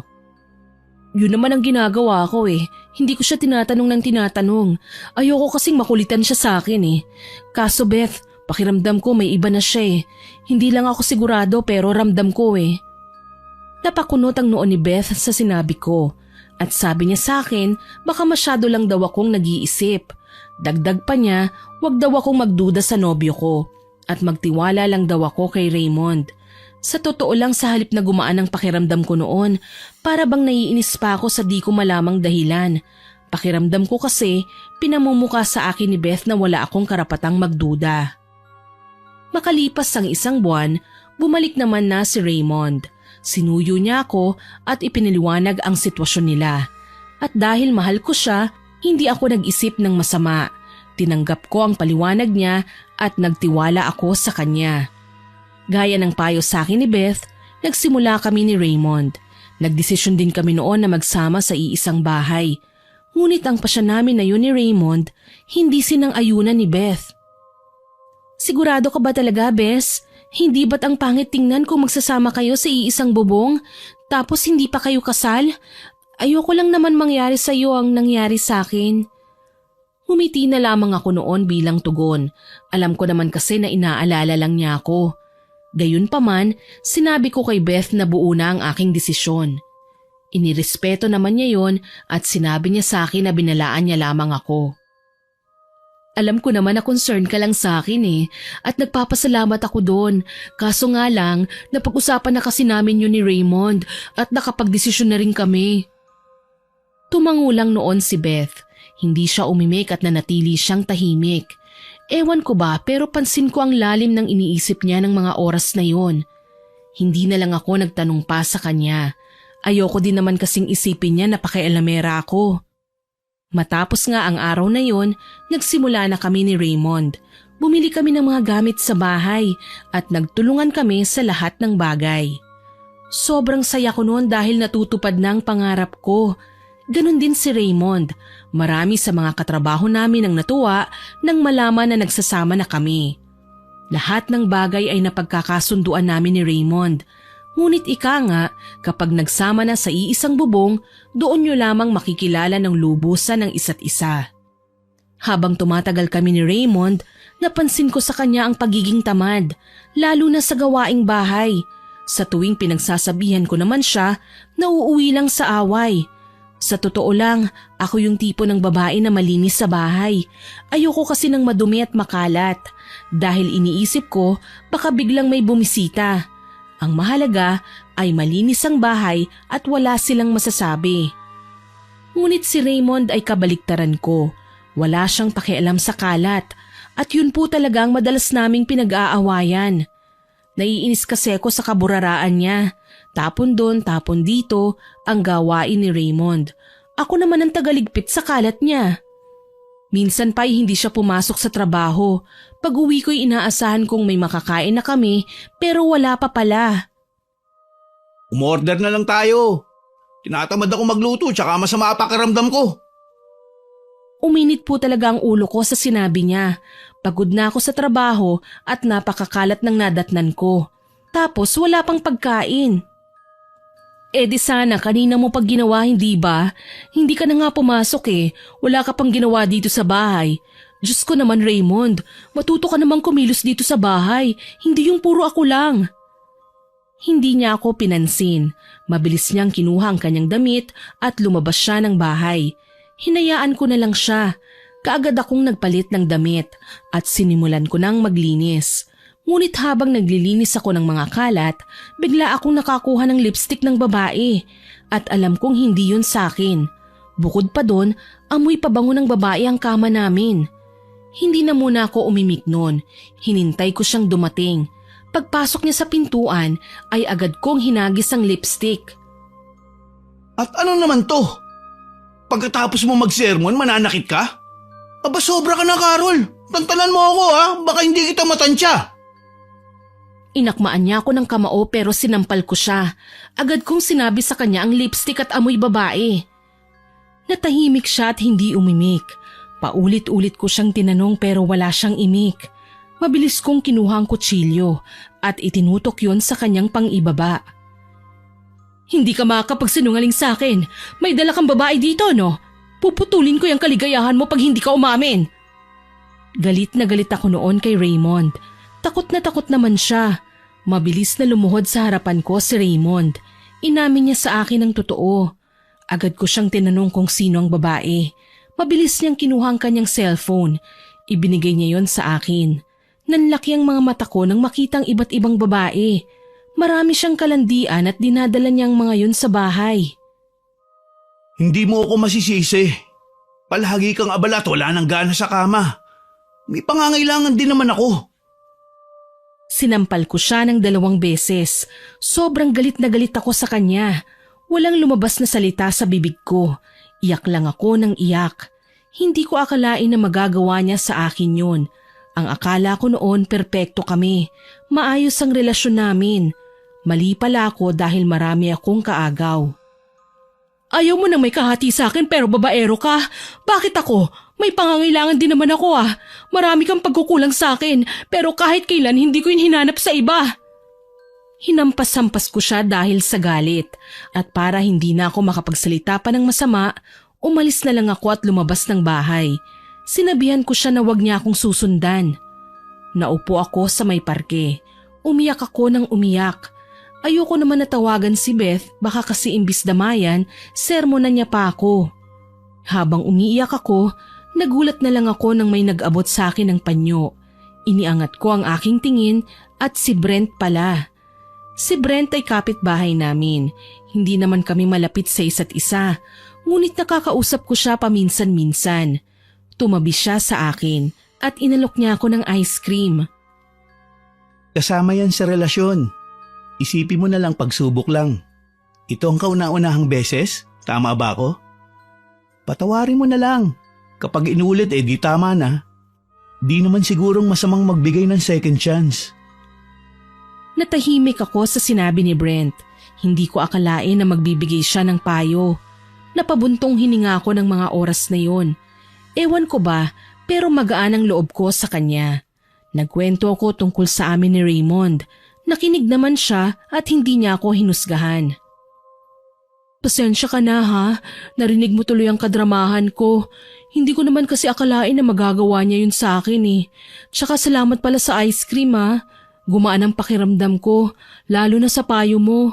Yun naman ang ginagawa ko Hindi ko siya tinatanong ng tinatanong. Ayoko kasing makulitan siya sa akin Kaso Beth, pakiramdam ko may iba na siya Hindi lang ako sigurado pero ramdam ko Napakunot ang noon ni Beth sa sinabi ko. At sabi niya sa akin, baka masyado lang daw akong nag-iisip. Dagdag pa niya, wag daw akong magduda sa nobyo ko. At magtiwala lang daw ako kay Raymond. Sa totoo lang sa halip na gumaan ang pakiramdam ko noon, para bang naiinis pa ako sa di ko malamang dahilan. Pakiramdam ko kasi pinamumuka sa akin ni Beth na wala akong karapatang magduda. Makalipas ang isang buwan, bumalik naman na si Raymond. Sinuyo niya ako at ipinaliwanag ang sitwasyon nila. At dahil mahal ko siya, hindi ako nag-isip ng masama. Tinanggap ko ang paliwanag niya at nagtiwala ako sa kanya. Gaya ng payo sa akin ni Beth, nagsimula kami ni Raymond. Nagdesisyon din kami noon na magsama sa iisang bahay. Ngunit ang pasya namin na yun ni Raymond, hindi sinang-ayunan ni Beth. Sigurado ka ba talaga, Bess? Hindi ba't ang pangit tingnan kung magsasama kayo sa iisang bubong, tapos hindi pa kayo kasal? Ayoko lang naman mangyari sa iyo ang nangyari sa akin. Humiti na lamang ako noon bilang tugon. Alam ko naman kasi na inaalala lang niya ako. Gayunpaman, sinabi ko kay Beth na buo na ang aking desisyon. Inirespeto naman niya yon at sinabi niya sa akin na binalaan niya lamang ako. Alam ko naman na concern ka lang sa akin at nagpapasalamat ako doon. Kaso nga lang, napag-usapan na kasi namin yun ni Raymond at nakapagdesisyon na rin kami. Tumangulang noon si Beth. Hindi siya umimik at nanatili siyang tahimik. Ewan ko ba pero pansin ko ang lalim ng iniisip niya ng mga oras na yon. Hindi na lang ako nagtanong pa sa kanya. Ayoko din naman kasing isipin niya na pakialamera ako. Matapos nga ang araw na yon, nagsimula na kami ni Raymond. Bumili kami ng mga gamit sa bahay at nagtulungan kami sa lahat ng bagay. Sobrang saya ko noon dahil natutupad na ang pangarap ko. Ganon din si Raymond. Marami sa mga katrabaho namin ang natuwa nang malaman na nagsasama na kami. Lahat ng bagay ay napagkakasunduan namin ni Raymond. Ngunit ika nga, kapag nagsama na sa iisang bubong, doon nyo lamang makikilala ng lubusan ng isa't isa. Habang tumatagal kami ni Raymond, napansin ko sa kanya ang pagiging tamad, lalo na sa gawaing bahay. Sa tuwing pinagsasabihan ko naman siya, nauuwi lang sa away. Sa totoo lang, ako yung tipo ng babae na malinis sa bahay. Ayoko kasi ng madumi at makalat. Dahil iniisip ko, baka biglang may bumisita. Ang mahalaga ay malinis ang bahay at wala silang masasabi. Ngunit si Raymond ay kabaliktaran ko. Wala siyang pakialam sa kalat at yun po talaga ang madalas naming pinag-aawayan. Naiinis kasi ako sa kaburaraan niya. Tapon doon, tapon dito ang gawain ni Raymond. Ako naman ang tagaligpit sa kalat niya. Minsan pa'y hindi siya pumasok sa trabaho. Pag-uwi ko'y inaasahan kong may makakain na kami pero wala pa pala.
Umorder na lang tayo. Tinatamad ako magluto tsaka masama pakiramdam ko.
Uminit po talaga ang ulo ko sa sinabi niya. Pagod na ako sa trabaho at napakakalat ng nadatnan ko. Tapos wala pang pagkain. Di sana kanina mo pag ginawa, hindi ba? Hindi ka na nga pumasok Wala ka pang ginawa dito sa bahay. Diyos ko naman Raymond, matuto ka namang kumilos dito sa bahay, hindi yung puro ako lang. Hindi niya ako pinansin. Mabilis niyang kinuha ang kanyang damit at lumabas siya ng bahay. Hinayaan ko na lang siya. Kaagad akong nagpalit ng damit at sinimulan ko nang maglinis. Ngunit habang naglilinis ako ng mga kalat, bigla akong nakakuha ng lipstick ng babae at alam kong hindi yun sa akin. Bukod pa doon, amoy pabango ng babae ang kama namin. Hindi na muna ako umimik noon. Hinintay ko siyang dumating. Pagpasok niya sa pintuan ay agad kong hinagis ang lipstick.
At ano naman to? Pagkatapos mo mag-sermon, mananakit ka? Aba sobra ka na, Carol. Tantanan mo ako ha, baka hindi kita matansya.
Inakmaan niya ako ng kamao pero sinampal ko siya. Agad kong sinabi sa kanya ang lipstick at amoy babae. Natahimik siya at hindi umimik. Paulit-ulit ko siyang tinanong pero wala siyang imik. Mabilis kong kinuha ang kutsilyo at itinutok yon sa kanyang pang-ibaba. Hindi ka makakapagsinungaling sa akin. May dala kang babae dito, no? Puputulin ko yung kaligayahan mo pag hindi ka umamin. Galit na galit ako noon kay Raymond. Takot na takot naman siya. Mabilis na lumuhod sa harapan ko si Raymond. Inamin niya sa akin ang totoo. Agad ko siyang tinanong kung sino ang babae. Mabilis niyang kinuha ang kanyang cellphone. Ibinigay niya yon sa akin. Nanlaki ang mga mata ko nang makitang iba't ibang babae. Marami siyang kalandian at dinadala niyang mga yon sa bahay.
Hindi mo ako masisisi. Palagi kang abala at wala nang gana sa kama. May pangangailangan din naman ako.
Sinampal ko siya ng 2 beses. Sobrang galit na galit ako sa kanya. Walang lumabas na salita sa bibig ko. Iyak lang ako ng iyak. Hindi ko akalain na magagawa niya sa akin yun. Ang akala ko noon perpekto kami. Maayos ang relasyon namin. Mali pala ako dahil marami akong kaagaw. Ayaw mo nang may kahati sa akin pero babaero ka. Bakit ako? May pangangailangan din naman ako ah. Marami kang pagkukulang sa akin pero kahit kailan hindi ko yun hinanap sa iba. Hinampas-hampas ko siya dahil sa galit at para hindi na ako makapagsalita pa ng masama, umalis na lang ako at lumabas ng bahay. Sinabihan ko siya na wag niya akong susundan. Naupo ako sa may parke. Umiyak ako ng umiyak. Ayoko naman natawagan si Beth, baka kasi imbis damayan, sermonan niya pa ako. Habang umiiyak ako, nagulat na lang ako nang may nag-abot sa akin ng panyo. Iniangat ko ang aking tingin at si Brent pala. Si Brent ay kapitbahay namin. Hindi naman kami malapit sa isa't isa, ngunit nakakausap ko siya paminsan-minsan. Tumabi siya sa akin at inalok niya ako ng ice cream.
Kasama yan sa relasyon. Isipin mo na lang pagsubok lang. Ito ang kauna-unahang beses? Tama ba ako? Patawarin mo na lang. Kapag inulit di tama na. Di naman sigurong masamang magbigay ng second chance.
Natahimik ako sa sinabi ni Brent. Hindi ko akalain na magbibigay siya ng payo. Napabuntong hininga ko ng mga oras na yon. Ewan ko ba, pero magaan ang loob ko sa kanya. Nagkwento ako tungkol sa amin ni Raymond. Nakinig naman siya at hindi niya ako hinusgahan. Pasensya ka na ha, narinig mo tuloy ang kadramahan ko. Hindi ko naman kasi akalain na magagawa niya yun sa akin eh. Tsaka salamat pala sa ice cream ha. Gumaan ang pakiramdam ko, lalo na sa payo mo.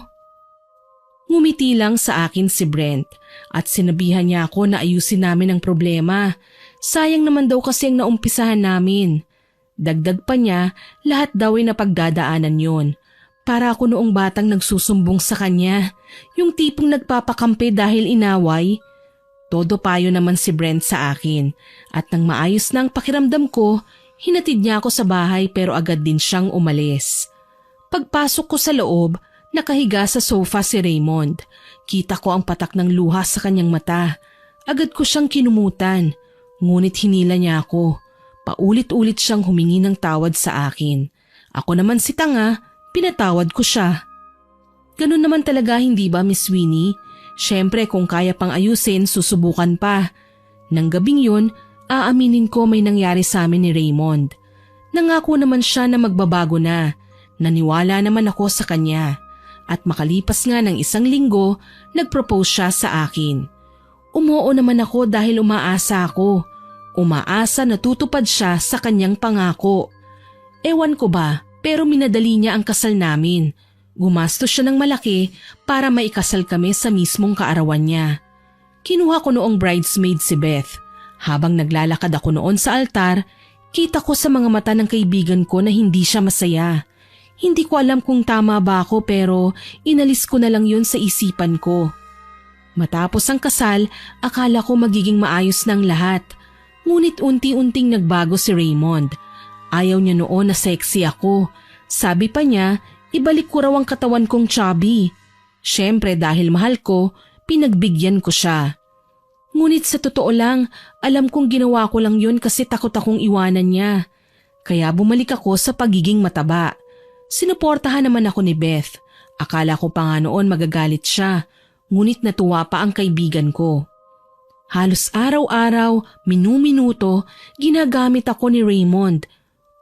Ngumiti lang sa akin si Brent at sinabihan niya ako na ayusin namin ang problema. Sayang naman daw kasi ang naumpisahan namin. Dagdag pa niya, lahat daw ay napagdadaanan yon. Para ako noong batang nagsusumbong sa kanya, yung tipong nagpapakampi dahil inaway. Todo payo naman si Brent sa akin at nang maayos na ang pakiramdam ko, hinatid niya ako sa bahay pero agad din siyang umalis. Pagpasok ko sa loob, nakahiga sa sofa si Raymond. Kita ko ang patak ng luha sa kanyang mata. Agad ko siyang kinumutan, ngunit hinila niya ako. Paulit-ulit siyang humingi ng tawad sa akin. Ako naman si tanga, pinatawad ko siya. Ganun naman talaga hindi ba Miss Winnie? Siyempre kung kaya pang ayusin, susubukan pa. Nang gabing yun, aaminin ko may nangyari sa amin ni Raymond. Nangako naman siya na magbabago na. Naniwala naman ako sa kanya. At makalipas nga ng 1 linggo, nag-propose siya sa akin. Umuo naman ako dahil umaasa ako. Umaasa na tutupad siya sa kanyang pangako. Ewan ko ba, pero minadali niya ang kasal namin. Gumastos siya ng malaki para maikasal kami sa mismong kaarawan niya. Kinuha ko noong bridesmaid si Beth. Habang naglalakad ako noon sa altar, kita ko sa mga mata ng kaibigan ko na hindi siya masaya. Hindi ko alam kung tama ba ako pero inalis ko na lang yun sa isipan ko. Matapos ang kasal, akala ko magiging maayos ng lahat. Ngunit unti-unting nagbago si Raymond. Ayaw niya noon na sexy ako. Sabi pa niya, ibalik ko raw ang katawan kong chubby. Siyempre dahil mahal ko, pinagbigyan ko siya. Ngunit sa totoo lang, alam kong ginawa ko lang yun kasi takot akong iwanan niya. Kaya bumalik ako sa pagiging mataba. Sinuportahan naman ako ni Beth. Akala ko pa nga noon magagalit siya, ngunit natuwa pa ang kaibigan ko. Halos araw-araw, minu-minuto, ginagamit ako ni Raymond.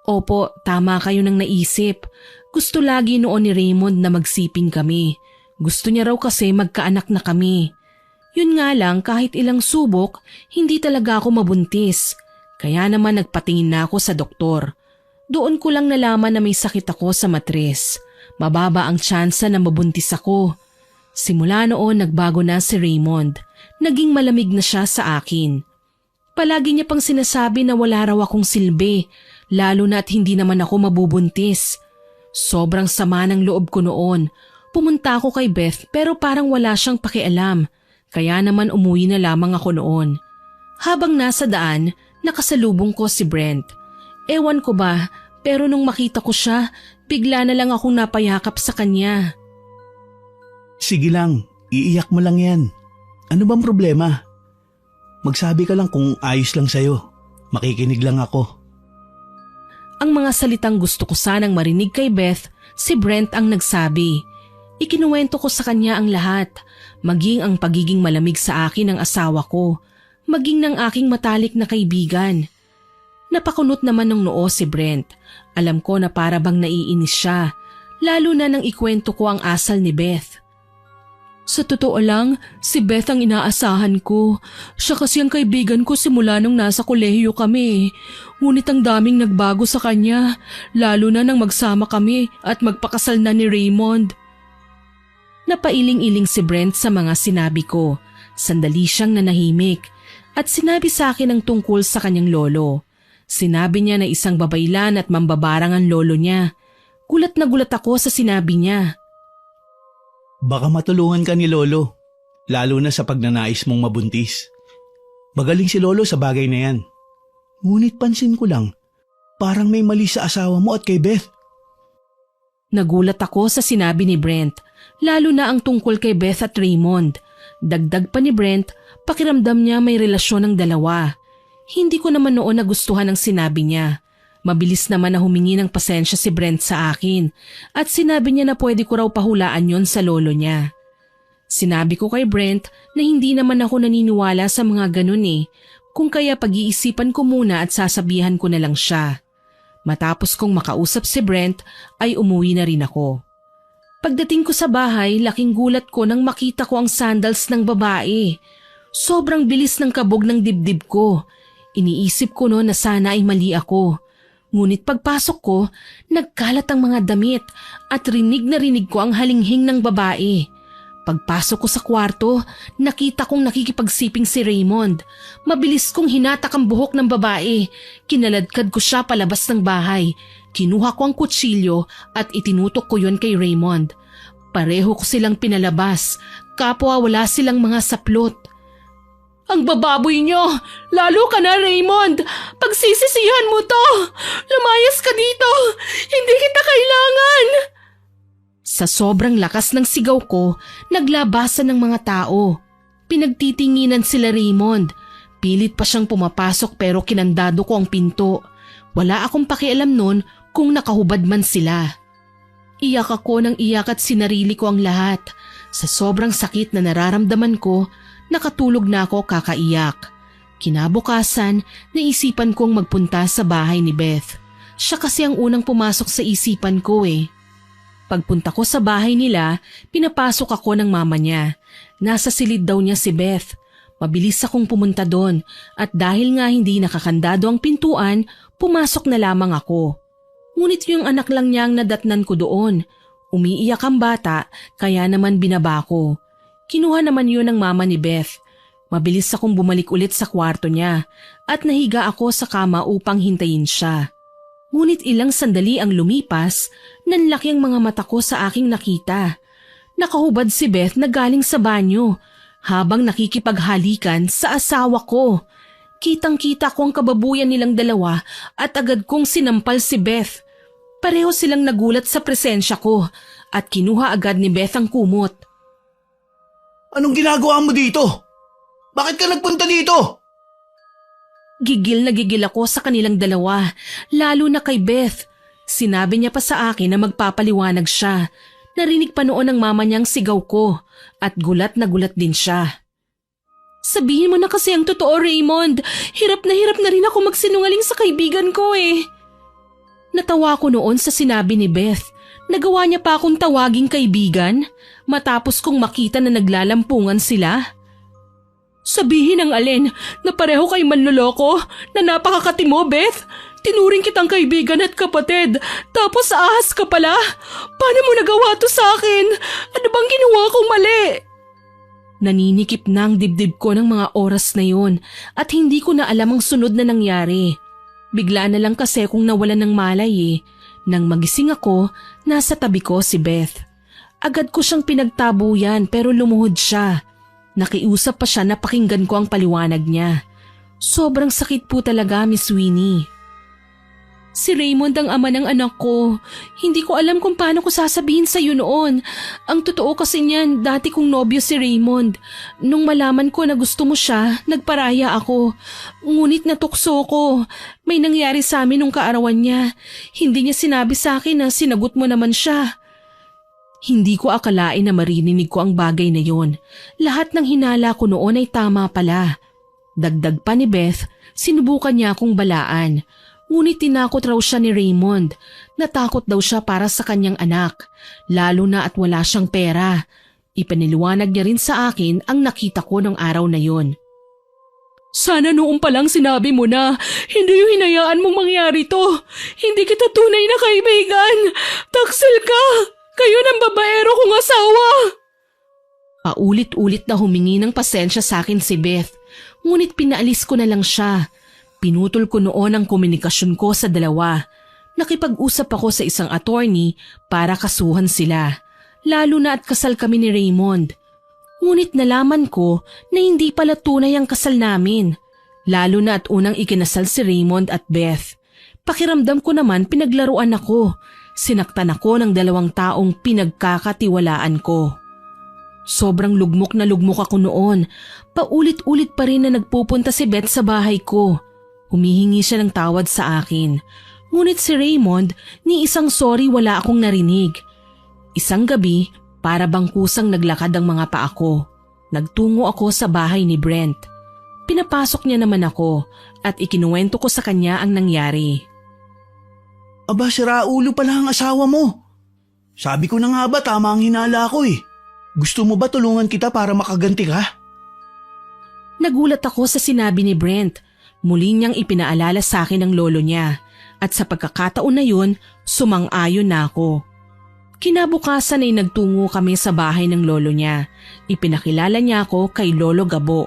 Opo, tama kayo nang naisip. Gusto lagi noon ni Raymond na magsiping kami. Gusto niya raw kasi magkaanak na kami. Yun nga lang kahit ilang subok, hindi talaga ako mabuntis. Kaya naman nagpatingin na ako sa doktor. Doon ko lang nalaman na may sakit ako sa matres. Mababa ang tsansa na mabuntis ako. Simula noon nagbago na si Raymond. Naging malamig na siya sa akin. Palagi niya pang sinasabi na wala raw akong silbi, lalo na at hindi naman ako mabubuntis. Sobrang sama ng loob ko noon. Pumunta ako kay Beth pero parang wala siyang pakialam. Kaya naman umuwi na lamang ako noon. Habang nasa daan, nakasalubong ko si Brent. Ewan ko ba, pero nung makita ko siya, bigla na lang akong napayakap sa kanya.
Sige lang, iiyak mo lang yan. Ano bang problema? Magsabi ka lang kung ayos lang sa'yo. Makikinig lang ako.
Ang mga salitang gusto ko sanang marinig kay Beth, si Brent ang nagsabi. Ikinuwento ko sa kanya ang lahat, maging ang pagiging malamig sa akin ng asawa ko, maging ng aking matalik na kaibigan. Napakunot naman ng noo si Brent. Alam ko na para bang naiinis siya, lalo na nang ikwento ko ang asal ni Beth. Sa totoo lang, si Beth ang inaasahan ko. Siya kasi ang kaibigan ko simula nung nasa kolehiyo kami. Ngunit ang daming nagbago sa kanya, lalo na nang magsama kami at magpakasal na ni Raymond. Napailing-iling si Brent sa mga sinabi ko. Sandali siyang nanahimik at sinabi sa akin ang tungkol sa kanyang lolo. Sinabi niya na isang babaylan at mambabarang ang lolo niya. Gulat na gulat ako sa sinabi niya.
Baka matulungan ka ni Lolo, lalo na sa pagnanais mong mabuntis. Magaling si Lolo sa bagay na yan. Ngunit pansin ko lang, parang may mali sa asawa mo at kay Beth.
Nagulat ako sa sinabi ni Brent, lalo na ang tungkol kay Beth at Raymond. Dagdag pa ni Brent, pakiramdam niya may relasyon ng dalawa. Hindi ko naman noon nagustuhan ang sinabi niya. Mabilis naman na humingi ng pasensya si Brent sa akin at sinabi niya na pwede ko raw pahulaan yon sa lolo niya. Sinabi ko kay Brent na hindi naman ako naniniwala sa mga ganun kung kaya pag-iisipan ko muna at sasabihan ko na lang siya. Matapos kong makausap si Brent ay umuwi na rin ako. Pagdating ko sa bahay, laking gulat ko nang makita ko ang sandals ng babae. Sobrang bilis ng kabog ng dibdib ko. Iniisip ko noon na sana ay mali ako. Ngunit pagpasok ko, nagkalat ang mga damit at rinig na rinig ko ang halinghing ng babae. Pagpasok ko sa kwarto, nakita kong nakikipagsiping si Raymond. Mabilis kong hinatak ang buhok ng babae. Kinaladkad ko siya palabas ng bahay. Kinuha ko ang kutsilyo at itinutok ko yon kay Raymond. Pareho ko silang pinalabas. Kapwa wala silang mga saplot. Ang bababoy nyo! Lalo ka na, Raymond! Pagsisisihan mo to! Lumayas ka dito! Hindi kita kailangan! Sa sobrang lakas ng sigaw ko, naglabasan ng mga tao. Pinagtitinginan sila Raymond. Pilit pa siyang pumapasok pero kinandado ko ang pinto. Wala akong pakialam nun kung nakahubad man sila. Iyak ako ng iyak at sinarili ko ang lahat. Sa sobrang sakit na nararamdaman ko, nakatulog na ako kakaiyak. Kinabukasan, naisipan kong magpunta sa bahay ni Beth. Siya kasi ang unang pumasok sa isipan ko Pagpunta ko sa bahay nila, pinapasok ako ng mama niya. Nasa silid daw niya si Beth. Mabilis akong pumunta doon at dahil nga hindi nakakandado ang pintuan, pumasok na lamang ako. Ngunit yung anak lang niya ang nadatnan ko doon. Umiiyak ang bata kaya naman binaba ko. Kinuha naman yun ng mama ni Beth. Mabilis akong bumalik ulit sa kwarto niya at nahiga ako sa kama upang hintayin siya. Ngunit ilang sandali ang lumipas, nanlaki ang mga mata ko sa aking nakita. Nakahubad si Beth na galing sa banyo habang nakikipaghalikan sa asawa ko. Kitang-kita ko ang kababuyan nilang dalawa at agad kong sinampal si Beth. Pareho silang nagulat sa presensya ko at kinuha agad ni Beth ang kumot.
Anong ginagawa mo dito? Bakit ka nagpunta dito?
Gigil na gigil ako sa kanilang dalawa, lalo na kay Beth. Sinabi niya pa sa akin na magpapaliwanag siya. Narinig pa noon ng mama niyang sigaw ko at gulat na din siya. Sabihin mo na kasi ang totoo, Raymond. Hirap na rin ako magsinungaling sa kaibigan ko eh. Natawa ko noon sa sinabi ni Beth. Nagawa niya pa akong tawaging kaibigan matapos kong makita na naglalampungan sila. Sabihin ang alin na pareho kay manloloko na napakakati mo, Beth. Tinuring kitang kaibigan at kapatid, tapos ahas ka pala. Paano mo nagawa to sa akin? Ano bang ginawa kong mali? Naninikip na ang dibdib ko ng mga oras na yon at hindi ko na alam ang sunod na nangyari. Bigla na lang kasi kung nawalan ng malay eh. Nang magising ako, nasa tabi ko si Beth. Agad ko siyang pinagtabuyan pero lumuhod siya. Nakiusap pa siya na pakinggan ko ang paliwanag niya. Sobrang sakit po talaga, Miss Winnie. Si Raymond ang ama ng anak ko. Hindi ko alam kung paano ko sasabihin sa iyo noon. Ang totoo kasi niyan, dati kong nobyo si Raymond. Nung malaman ko na gusto mo siya, nagparaya ako. Ngunit natukso ko. May nangyari sa amin nung kaarawan niya. Hindi niya sinabi sa akin na sinagot mo naman siya. Hindi ko akalain na maririnig ko ang bagay na yon. Lahat ng hinala ko noon ay tama pala. Dagdag pa ni Beth, sinubukan niya akong balaan. Ngunit tinakot raw siya ni Raymond. Natakot daw siya para sa kanyang anak, lalo na at wala siyang pera. Ipaniliwanag niya rin sa akin ang nakita ko ng araw na yon. Sana noong palang sinabi mo na, hindi yung hinayaan mong mangyari to. Hindi kita tunay na kaibigan. Taksil ka! Kayo ng babaero kong asawa! Paulit-ulit na humingi ng pasensya sa akin si Beth. Ngunit pinaalis ko na lang siya. Pinutol ko noon ang komunikasyon ko sa dalawa. Nakipag-usap ako sa isang attorney para kasuhan sila. Lalo na at kasal kami ni Raymond. Ngunit nalaman ko na hindi pala tunay ang kasal namin. Lalo na at unang ikinasal si Raymond at Beth. Pakiramdam ko naman pinaglaruan ako. Sinaktan ako ng dalawang taong pinagkakatiwalaan ko. Sobrang lugmok na lugmok ako noon. Paulit-ulit pa rin na nagpupunta si Beth sa bahay ko. Humihingi siya ng tawad sa akin. Ngunit si Raymond, ni isang sorry wala akong narinig. Isang gabi, para bang kusang naglakad ang mga paa ko. Nagtungo ako sa bahay ni Brent. Pinapasok niya naman ako at ikinuwento ko sa kanya ang nangyari.
Aba, siraulo pala ang asawa mo. Sabi ko na nga ba tama ang hinala ko eh. Gusto mo ba tulungan kita para makaganti ka?
Nagulat ako sa sinabi ni Brent. Muli niyang ipinaalala sa akin ang lolo niya at sa pagkakataon na yun, sumang-ayon na ako. Kinabukasan ay nagtungo kami sa bahay ng lolo niya. Ipinakilala niya ako kay Lolo Gabo.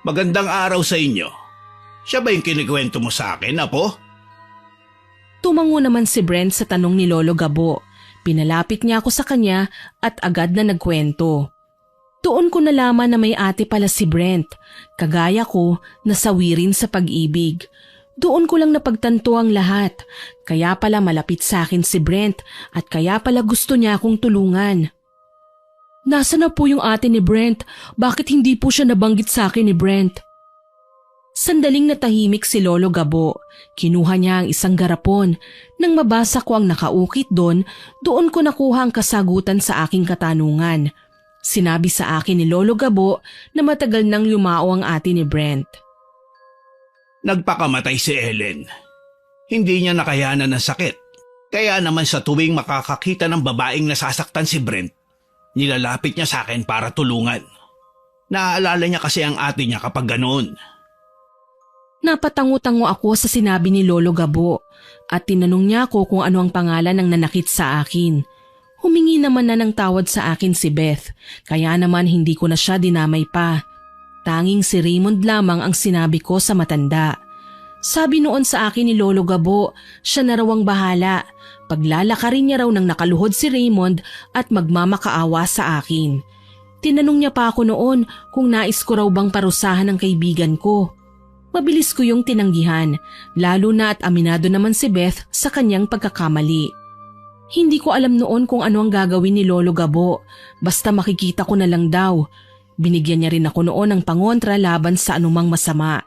Magandang araw sa inyo. Siya ba yung kinikwento mo sa akin, apo?
Tumango naman si Brent sa tanong ni Lolo Gabo. Pinalapit niya ako sa kanya at agad na nagkwento. Doon ko nalaman na may ate pala si Brent. Kagaya ko, nasawi rin sa pag-ibig. Doon ko lang napagtanto ang lahat. Kaya pala malapit sa akin si Brent at kaya pala gusto niya akong tulungan. Nasaan na po yung ate ni Brent? Bakit hindi po siya nabanggit sa akin ni Brent? Sandaling natahimik si Lolo Gabo. Kinuha niya ang isang garapon. Nang mabasa ko ang nakaukit doon ko nakuha ang kasagutan sa aking katanungan. Sinabi sa akin ni Lolo Gabo na matagal nang yumao ang ate ni Brent.
Nagpakamatay si Ellen. Hindi niya nakayanan ng sakit. Kaya naman sa tuwing makakakita ng babaeng nasasaktan si Brent, nilalapit niya sa akin para tulungan. Naaalala niya kasi ang ate niya kapag ganoon.
Napatango-tango ako sa sinabi ni Lolo Gabo at tinanong niya ako kung ano ang pangalan ng nanakit sa akin. Humingi naman na ng tawad sa akin si Beth, kaya naman hindi ko na siya dinamay pa. Tanging si Raymond lamang ang sinabi ko sa matanda. Sabi noon sa akin ni Lolo Gabo, siya na raw ang bahala. Paglalakarin niya raw ng nakaluhod si Raymond at magmamakaawa sa akin. Tinanong niya pa ako noon kung nais ko raw bang parusahan ng kaibigan ko. Mabilis ko yung tinanggihan, lalo na at aminado naman si Beth sa kanyang pagkakamali. Hindi ko alam noon kung ano ang gagawin ni Lolo Gabo, basta makikita ko na lang daw. Binigyan niya rin ako noon ng pangontra laban sa anumang masama.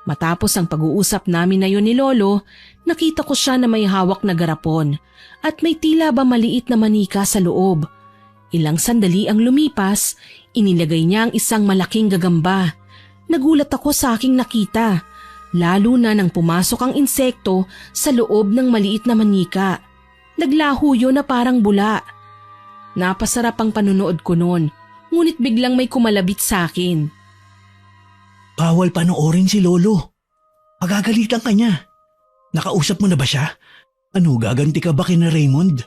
Matapos ang pag-uusap namin na yun ni Lolo, nakita ko siya na may hawak na garapon at may tila ba maliit na manika sa loob. Ilang sandali ang lumipas, inilagay niya ang isang malaking gagamba. Nagulat ako sa aking nakita, lalo na nang pumasok ang insekto sa loob ng maliit na manika. Naglaho yun na parang bula. Napasarap ang panunood ko noon, ngunit biglang may kumalabit sa akin.
Bawal panoorin si Lolo. Pagagalitan ka niya. Nakausap mo na ba siya? Ano, gaganti ka ba kina Raymond?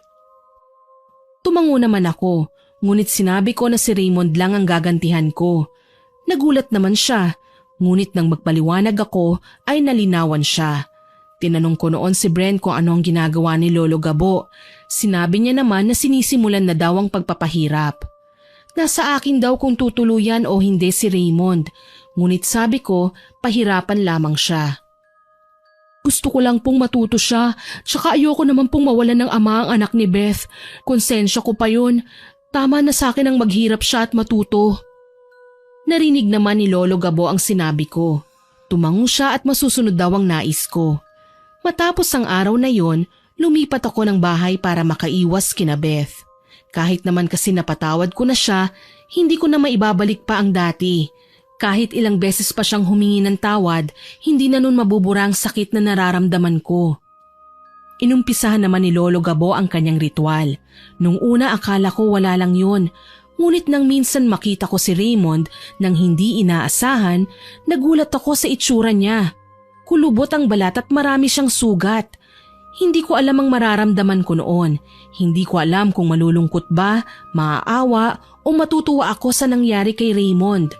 Tumango naman ako, ngunit sinabi ko na si Raymond lang ang gagantihan ko. Nagulat naman siya, ngunit nang magpaliwanag ako ay nalinawan siya. Tinanong ko noon si Brent kung ano ang ginagawa ni Lolo Gabo. Sinabi niya naman na sinisimulan na daw ang pagpapahirap. Nasa akin daw kung tutuluyan o hindi si Raymond, ngunit sabi ko pahirapan lamang siya. Gusto ko lang pong matuto siya, tsaka ayoko naman pong mawalan ng ama ang anak ni Beth. Konsensya ko pa yun. Tama na sa akin ang maghirap siya at matuto. Narinig naman ni Lolo Gabo ang sinabi ko. Tumango siya at masusunod daw ang nais ko. Matapos ang araw na yon, lumipat ako ng bahay para makaiwas kina Beth. Kahit naman kasi napatawad ko na siya, hindi ko na maibabalik pa ang dati. Kahit ilang beses pa siyang humingi ng tawad, hindi na nun mabubura ang sakit na nararamdaman ko. Inumpisahan naman ni Lolo Gabo ang kanyang ritual. Nung una akala ko wala lang yun. Ngunit nang minsan makita ko si Raymond nang hindi inaasahan, nagulat ako sa itsura niya. Kulubot ang balat at marami siyang sugat. Hindi ko alam ang mararamdaman ko noon. Hindi ko alam kung malulungkot ba, maaawa o matutuwa ako sa nangyari kay Raymond.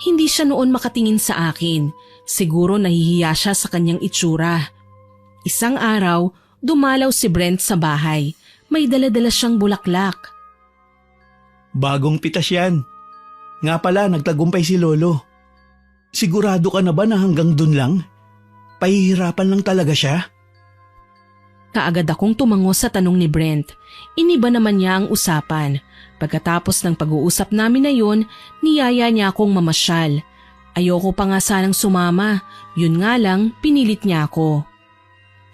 Hindi siya noon makatingin sa akin. Siguro nahihiya siya sa kanyang itsura. Isang araw, dumalaw si Brent sa bahay. May dala-dala siyang bulaklak.
Bagong pitas yan. Nga pala, nagtagumpay si Lolo. Sigurado ka na ba na hanggang dun lang? Pahihirapan lang talaga siya?
Kaagad akong tumango sa tanong ni Brent. Iniba naman niya ang usapan. Pagkatapos ng pag-uusap namin na yun, niyaya niya akong mamasyal. Ayoko pa nga sanang sumama, yun nga lang pinilit niya ako.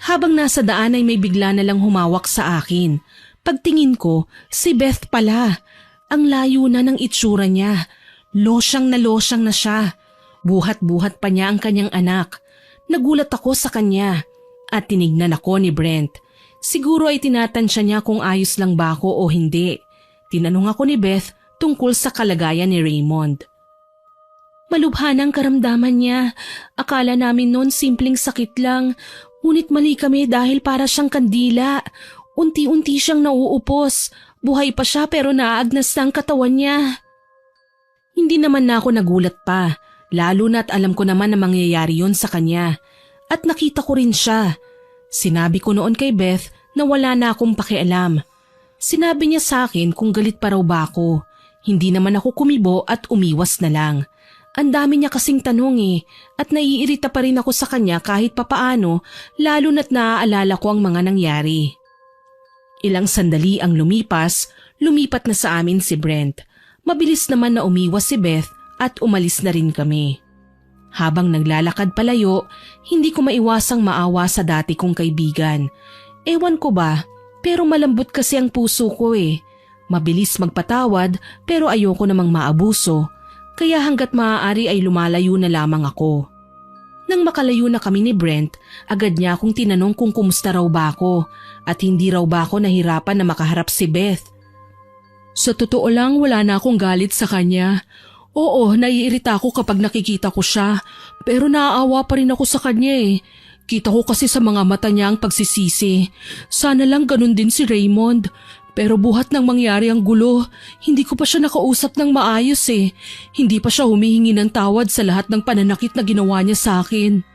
Habang nasa daan ay may bigla na lang humawak sa akin. Pagtingin ko, si Beth pala. Ang layo na ng itsura niya. Losyang na siya. Buhat-buhat pa niya ang kanyang anak. Nagulat ako sa kanya at tinignan ako ni Brent. Siguro ay tinatansya niya kung ayos lang ba ako o hindi. Tinanong ako ni Beth tungkol sa kalagayan ni Raymond. Malubhan ang karamdaman niya. Akala namin noon simpleng sakit lang. Ngunit mali kami dahil para siyang kandila. Unti-unti siyang nauupos. Buhay pa siya pero naaagnas na ang katawan niya. Hindi naman na ako nagulat pa. Lalo na't alam ko naman na mangyayari yun sa kanya. At nakita ko rin siya. Sinabi ko noon kay Beth na wala na akong pakialam. Sinabi niya sa akin kung galit pa raw ba ako. Hindi naman ako kumibo at umiwas na lang. Ang dami niya kasing tanong at naiirita pa rin ako sa kanya kahit papaano, lalo na't naaalala ko ang mga nangyari. Ilang sandali ang lumipat na sa amin si Brent. Mabilis naman na umiwas si Beth at umalis na rin kami. Habang naglalakad palayo, hindi ko maiwasang maawa sa dati kong kaibigan. Ewan ko ba, pero malambot kasi ang puso ko Mabilis magpatawad pero ayoko namang maabuso, kaya hanggat maaari ay lumalayo na lamang ako. Nang makalayo na kami ni Brent, agad niya akong tinanong kung kumusta raw ba ako at hindi raw ba ako nahirapan na makaharap si Beth. Sa totoo lang wala na akong galit sa kanya. Oo, naiirita ako kapag nakikita ko siya. Pero naaawa pa rin ako sa kanya eh. Kita ko kasi sa mga mata niya ang pagsisisi. Sana lang ganun din si Raymond. Pero buhat nang mangyari ang gulo, hindi ko pa siya nakausap ng maayos eh. Hindi pa siya humihingi ng tawad sa lahat ng pananakit na ginawa niya sa akin.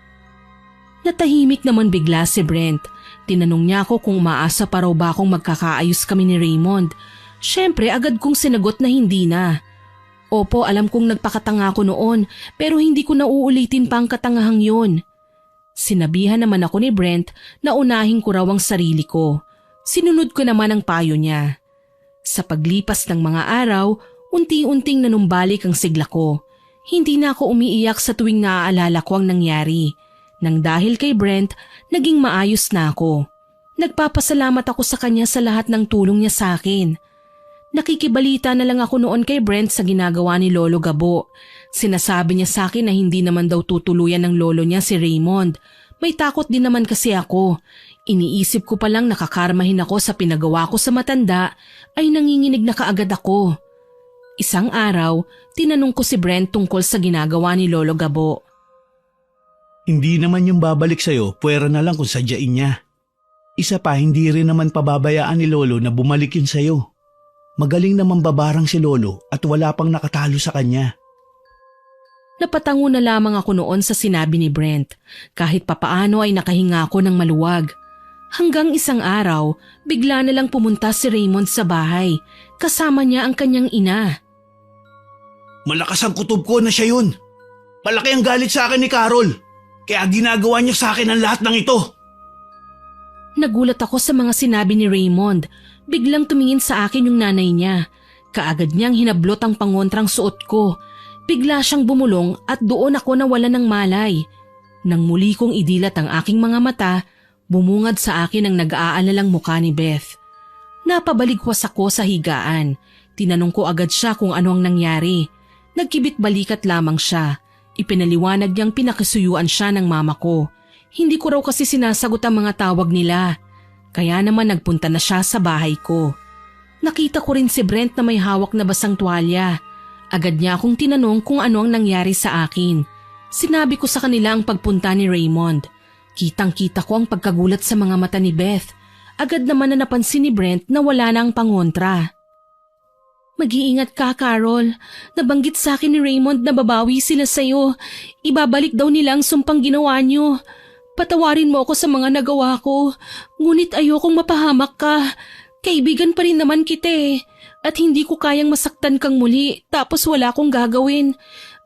Natahimik naman bigla si Brent. Tinanong niya ako kung umaasa pa raw ba akong magkakaayos kami ni Raymond. Siyempre agad kong sinagot na hindi na. Opo, alam kong nagpakatanga ako noon pero hindi ko na uulitin pa ang katangahang yun. Sinabihan naman ako ni Brent na unahin ko raw ang sarili ko. Sinunod ko naman ang payo niya. Sa paglipas ng mga araw, unti-unting nanumbalik ang sigla ko. Hindi na ako umiiyak sa tuwing naaalala ko ang nangyari. Nang dahil kay Brent, naging maayos na ako. Nagpapasalamat ako sa kanya sa lahat ng tulong niya sa akin. Nakikibalita na lang ako noon kay Brent sa ginagawa ni Lolo Gabo. Sinasabi niya sa akin na hindi naman daw tutuluyan ng lolo niya si Raymond. May takot din naman kasi ako. Iniisip ko palang nakakarmahin ako sa pinagawa ko sa matanda ay nanginginig na kaagad ako. Isang araw, tinanong ko si Brent tungkol sa ginagawa ni Lolo Gabo.
Hindi naman yung babalik sa'yo, puwera na lang kung sadyain niya. Isa pa, hindi rin naman pababayaan ni Lolo na bumalik yun sa'yo. Magaling naman babarang si Lolo at wala pang nakatalo sa kanya.
Napatango na lamang ako noon sa sinabi ni Brent. Kahit papaano ay nakahinga ako ng maluwag. Hanggang isang araw, bigla na lang pumunta si Raymond sa bahay. Kasama niya ang kanyang ina.
Malakas ang kutob ko na siya yun. Malaki ang galit sa akin ni Carol. Kaya ginagawa niya sa akin ang lahat ng ito.
Nagulat ako sa mga sinabi ni Raymond. Biglang tumingin sa akin yung nanay niya. Kaagad niyang hinablot ang pangontrang suot ko. Bigla siyang bumulong at doon ako nawala ng malay. Nang muli kong idilat ang aking mga mata, bumungad sa akin ang nag-aalalang mukha ni Beth. Napabaligwas ako sa higaan. Tinanong ko agad siya kung ano ang nangyari. Nagkibit-balikat lamang siya. Ipinaliwanag niyang pinakisuyuan siya ng mama ko. Hindi ko raw kasi sinasagot ang mga tawag nila. Kaya naman nagpunta na siya sa bahay ko. Nakita ko rin si Brent na may hawak na basang tuwalya. Agad niya akong tinanong kung ano ang nangyari sa akin. Sinabi ko sa kanila ang pagpunta ni Raymond. Kitang-kita ko ang pagkagulat sa mga mata ni Beth. Agad naman na napansin ni Brent na wala na ang pangontra. Mag-iingat ka, Carol. Nabanggit sa akin ni Raymond na babawi sila sa'yo. Ibabalik daw nila ang sumpang ginawa niyo. Patawarin mo ako sa mga nagawa ko. Ngunit ayokong mapahamak ka. Kaibigan pa rin naman kita eh. At hindi ko kayang masaktan kang muli tapos wala akong gagawin.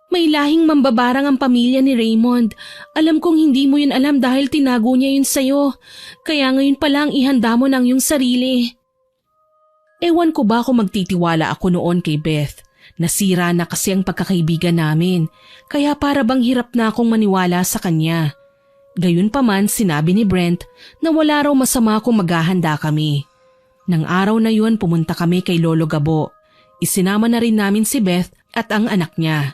May lahing mambabarang ang pamilya ni Raymond. Alam kong hindi mo yun alam dahil tinago niya yun sa'yo. Kaya ngayon pa lang ihanda mo ng iyong sarili. Ewan ko ba kung magtitiwala ako noon kay Beth. Nasira na kasi ang pagkakaibigan namin. Kaya para bang hirap na akong maniwala sa kanya. Gayunpaman sinabi ni Brent na wala raw masama kung maghahanda kami. Nang araw na yun pumunta kami kay Lolo Gabo. Isinama na rin namin si Beth at ang anak niya.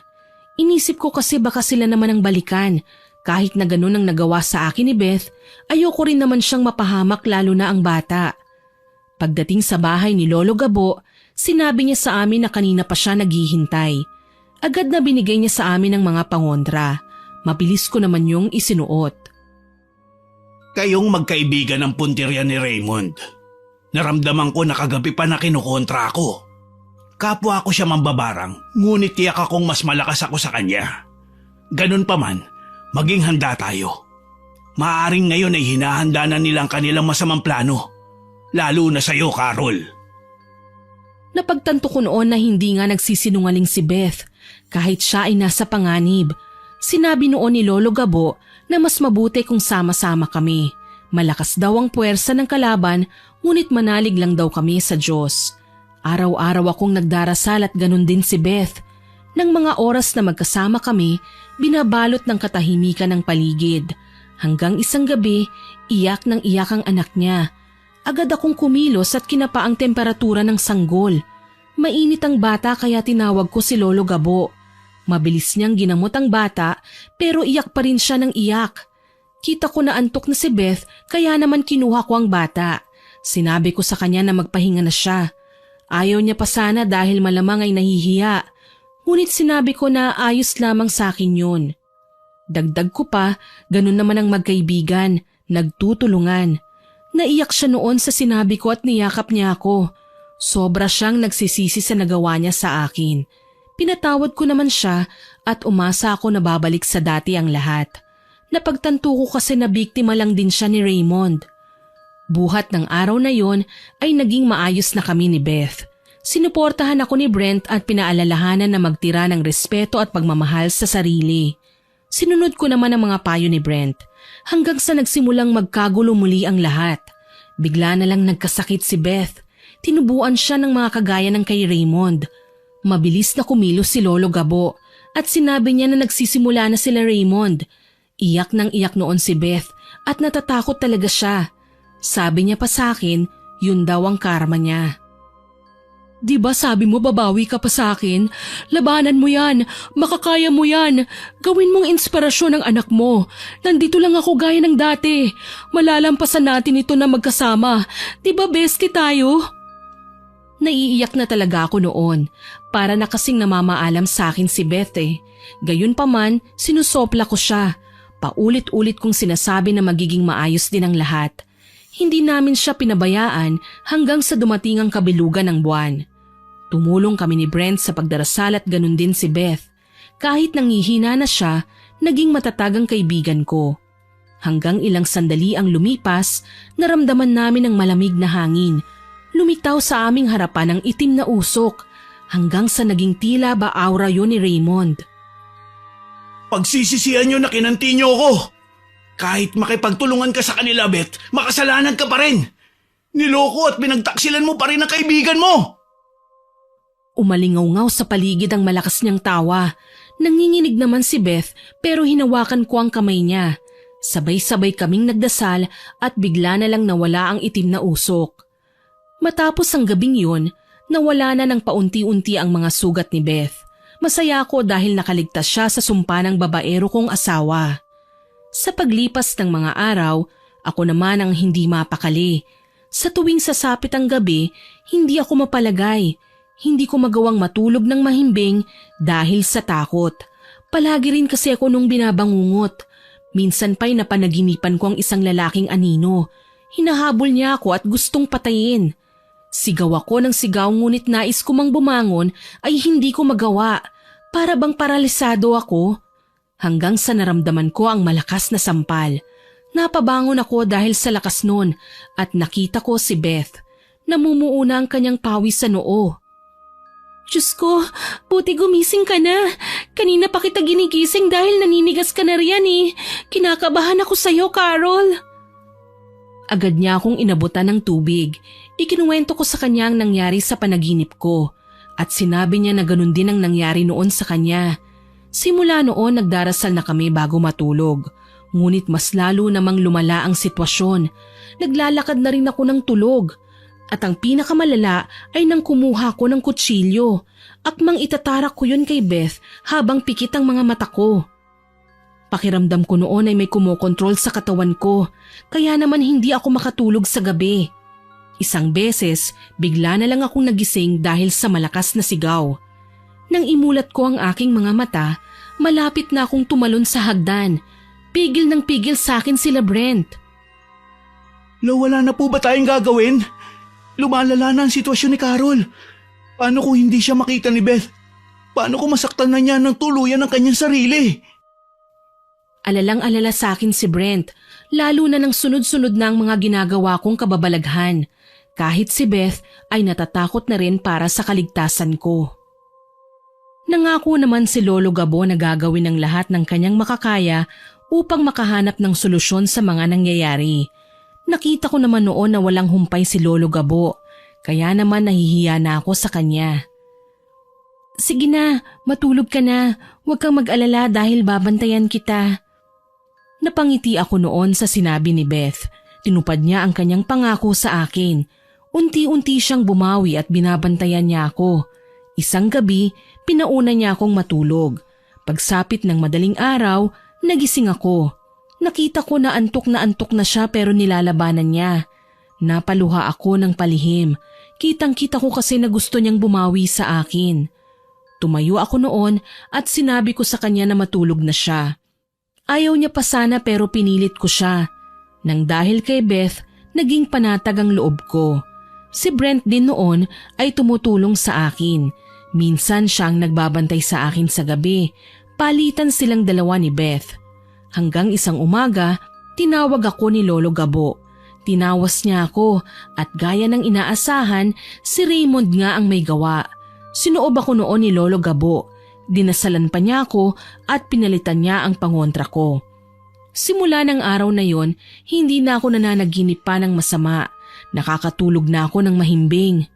Inisip ko kasi baka sila naman ang balikan. Kahit na ganun ang nagawa sa akin ni Beth, ayoko rin naman siyang mapahamak lalo na ang bata. Pagdating sa bahay ni Lolo Gabo, sinabi niya sa amin na kanina pa siya naghihintay. Agad na binigay niya sa amin ang mga pangontra. Mabilis ko naman yung isinuot.
Kayong magkaibigan ng puntirya ni Raymond. Naramdaman ko na kagabi pa na kinukontra ako. Kapwa ako siya mambabarang, ngunit tiyak akong mas malakas ako sa kanya. Ganun pa man, maging handa tayo. Maaaring ngayon ay hinahanda na nilang kanilang masamang plano. Lalo na sa'yo, Carol.
Napagtanto ko noon na hindi nga nagsisinungaling si Beth. Kahit siya ay nasa panganib. Sinabi noon ni Lolo Gabo na mas mabuti kung sama-sama kami. Malakas daw ang puwersa ng kalaban, ngunit manalig lang daw kami sa Diyos. Araw-araw akong nagdarasal at ganun din si Beth. Nang mga oras na magkasama kami, binabalot ng katahimikan ng paligid. Hanggang isang gabi, iyak ng iyak ang anak niya. Agad akong kumilos at kinapa ang temperatura ng sanggol. Mainit ang bata kaya tinawag ko si Lolo Gabo. Mabilis niyang ginamot ang bata pero iyak pa rin siya ng iyak. Kita ko na antok na si Beth kaya naman kinuha ko ang bata. Sinabi ko sa kanya na magpahinga na siya. Ayaw niya pa sana dahil malamang ay nahihiya. Ngunit sinabi ko na ayos lamang sa akin yun. Dagdag ko pa, ganun naman ang magkaibigan, nagtutulungan. Naiyak siya noon sa sinabi ko at niyakap niya ako. Sobra siyang nagsisisi sa nagawa niya sa akin. Pinatawad ko naman siya at umasa ako na babalik sa dati ang lahat. Napagtanto ko kasi na biktima lang din siya ni Raymond. Buhat ng araw na yon ay naging maayos na kami ni Beth. Sinuportahan ako ni Brent at pinaalalahanan na magtira ng respeto at pagmamahal sa sarili. Sinunod ko naman ang mga payo ni Brent hanggang sa nagsimulang magkagulo muli ang lahat. Bigla na lang nagkasakit si Beth. Tinubuan siya ng mga kagaya ng kay Raymond. Mabilis na kumilos si Lolo Gabo at sinabi niya na nagsisimula na sila Raymond. Iyak nang iyak noon si Beth at natatakot talaga siya. Sabi niya pa sa akin, yun daw ang karma niya. Di ba sabi mo babawi ka pa sa akin? Labanan mo yan, makakaya mo yan. Gawin mong inspirasyon ang anak mo. Nandito lang ako gaya ng dati. Malalampasan natin ito na magkasama. Di ba bestie tayo? Naiiyak na talaga ako noon. Para na kasing namamaalam sa akin si Beth eh. Gayunpaman, sinusopla ko siya. Paulit-ulit kong sinasabi na magiging maayos din ang lahat. Hindi namin siya pinabayaan hanggang sa dumating ang kabilugan ng buwan. Tumulong kami ni Brent sa pagdarasal at ganun din si Beth. Kahit nangihina na siya, naging matatag ang kaibigan ko. Hanggang ilang sandali ang lumipas, naramdaman namin ang malamig na hangin. Lumitaw sa aming harapan ang itim na usok hanggang sa naging tila ba aura yun ni Raymond.
Pagsisisihan niyo na kinanti niyo ako. Kahit makipagtulungan ka sa kanila, Beth, makasalanan ka pa rin. Niloko at pinagtaksilan mo pa rin ang kaibigan mo.
Umalingaw-ngaw sa paligid ang malakas niyang tawa. Nanginginig naman si Beth pero hinawakan ko ang kamay niya. Sabay-sabay kaming nagdasal at bigla na lang nawala ang itim na usok. Matapos ang gabing yun, nawala na ng paunti-unti ang mga sugat ni Beth. Masaya ako dahil nakaligtas siya sa sumpa ng babaero kong asawa. Sa paglipas ng mga araw, ako naman ang hindi mapakali. Sa tuwing sasapit ang gabi, hindi ako mapalagay. Hindi ko magawang matulog ng mahimbing dahil sa takot. Palagi rin kasi ako nung binabangungot. Minsan pa'y napanaginipan ko ang isang lalaking anino. Hinahabol niya ako at gustong patayin. Sigaw ako ng sigaw ngunit nais ko mang bumangon ay hindi ko magawa. Para bang paralisado ako. Hanggang sa naramdaman ko ang malakas na sampal. Napabangon ako dahil sa lakas nun at nakita ko si Beth. Namumuuna ang kanyang pawis sa noo. Diyos ko, buti gumising ka na. Kanina pa kita ginigising dahil naninigas ka na riyan eh. Kinakabahan ako sa'yo, Carol. Agad niya akong inabutan ng tubig. Ikinuwento ko sa kanya ang nangyari sa panaginip ko. At sinabi niya na ganun din ang nangyari noon sa kanya. Simula noon nagdarasal na kami bago matulog. Ngunit mas lalo namang lumala ang sitwasyon. Naglalakad na rin ako ng tulog. At ang pinakamalala ay nang kumuha ko ng kutsilyo. Akmang itatarak ko yun kay Beth habang pikit ang mga mata ko. Pakiramdam ko noon ay may kumokontrol sa katawan ko, kaya naman hindi ako makatulog sa gabi. Isang beses, bigla na lang akong nagising dahil sa malakas na sigaw. Nang imulat ko ang aking mga mata, malapit na akong tumalon sa hagdan. Pigil ng pigil sa akin sila Brent.
Wala na po ba tayong gagawin? Lumalala na ang sitwasyon ni Carol. Paano kung hindi siya makita ni Beth? Paano kung masaktan na niya ng tuluyan ang kanyang sarili?
Alalang-alala sa akin si Brent, lalo na nang sunod-sunod na ang mga ginagawa kong kababalaghan. Kahit si Beth ay natatakot na rin para sa kaligtasan ko. Nangako naman si Lolo Gabo na gagawin ang lahat ng kanyang makakaya upang makahanap ng solusyon sa mga nangyayari. Nakita ko naman noon na walang humpay si Lolo Gabo, kaya naman nahihiya na ako sa kanya. Sige na, matulog ka na. Huwag kang mag-alala dahil babantayan kita. Napangiti ako noon sa sinabi ni Beth. Tinupad niya ang kanyang pangako sa akin. Unti-unti siyang bumawi at binabantayan niya ako. Isang gabi, pinauna niya akong matulog. Pagsapit ng madaling araw, nagising ako. Nakita ko na antok na siya pero nilalabanan niya. Napaluha ako ng palihim. Kitang-kita ko kasi na gusto niyang bumawi sa akin. Tumayo ako noon at sinabi ko sa kanya na matulog na siya. Ayaw niya pa sana pero pinilit ko siya. Nang dahil kay Beth, naging panatag ang loob ko. Si Brent din noon ay tumutulong sa akin. Minsan siyang nagbabantay sa akin sa gabi. Palitan silang dalawa ni Beth. Hanggang isang umaga, tinawag ako ni Lolo Gabo. Tinawas niya ako at gaya ng inaasahan, si Raymond nga ang may gawa. Sinoob ako noon ni Lolo Gabo. Dinasalan pa niya ako at pinalitan niya ang pangontra ko. Simula ng araw na yon, hindi na ako nananaginip pa ng masama. Nakakatulog na ako ng mahimbing.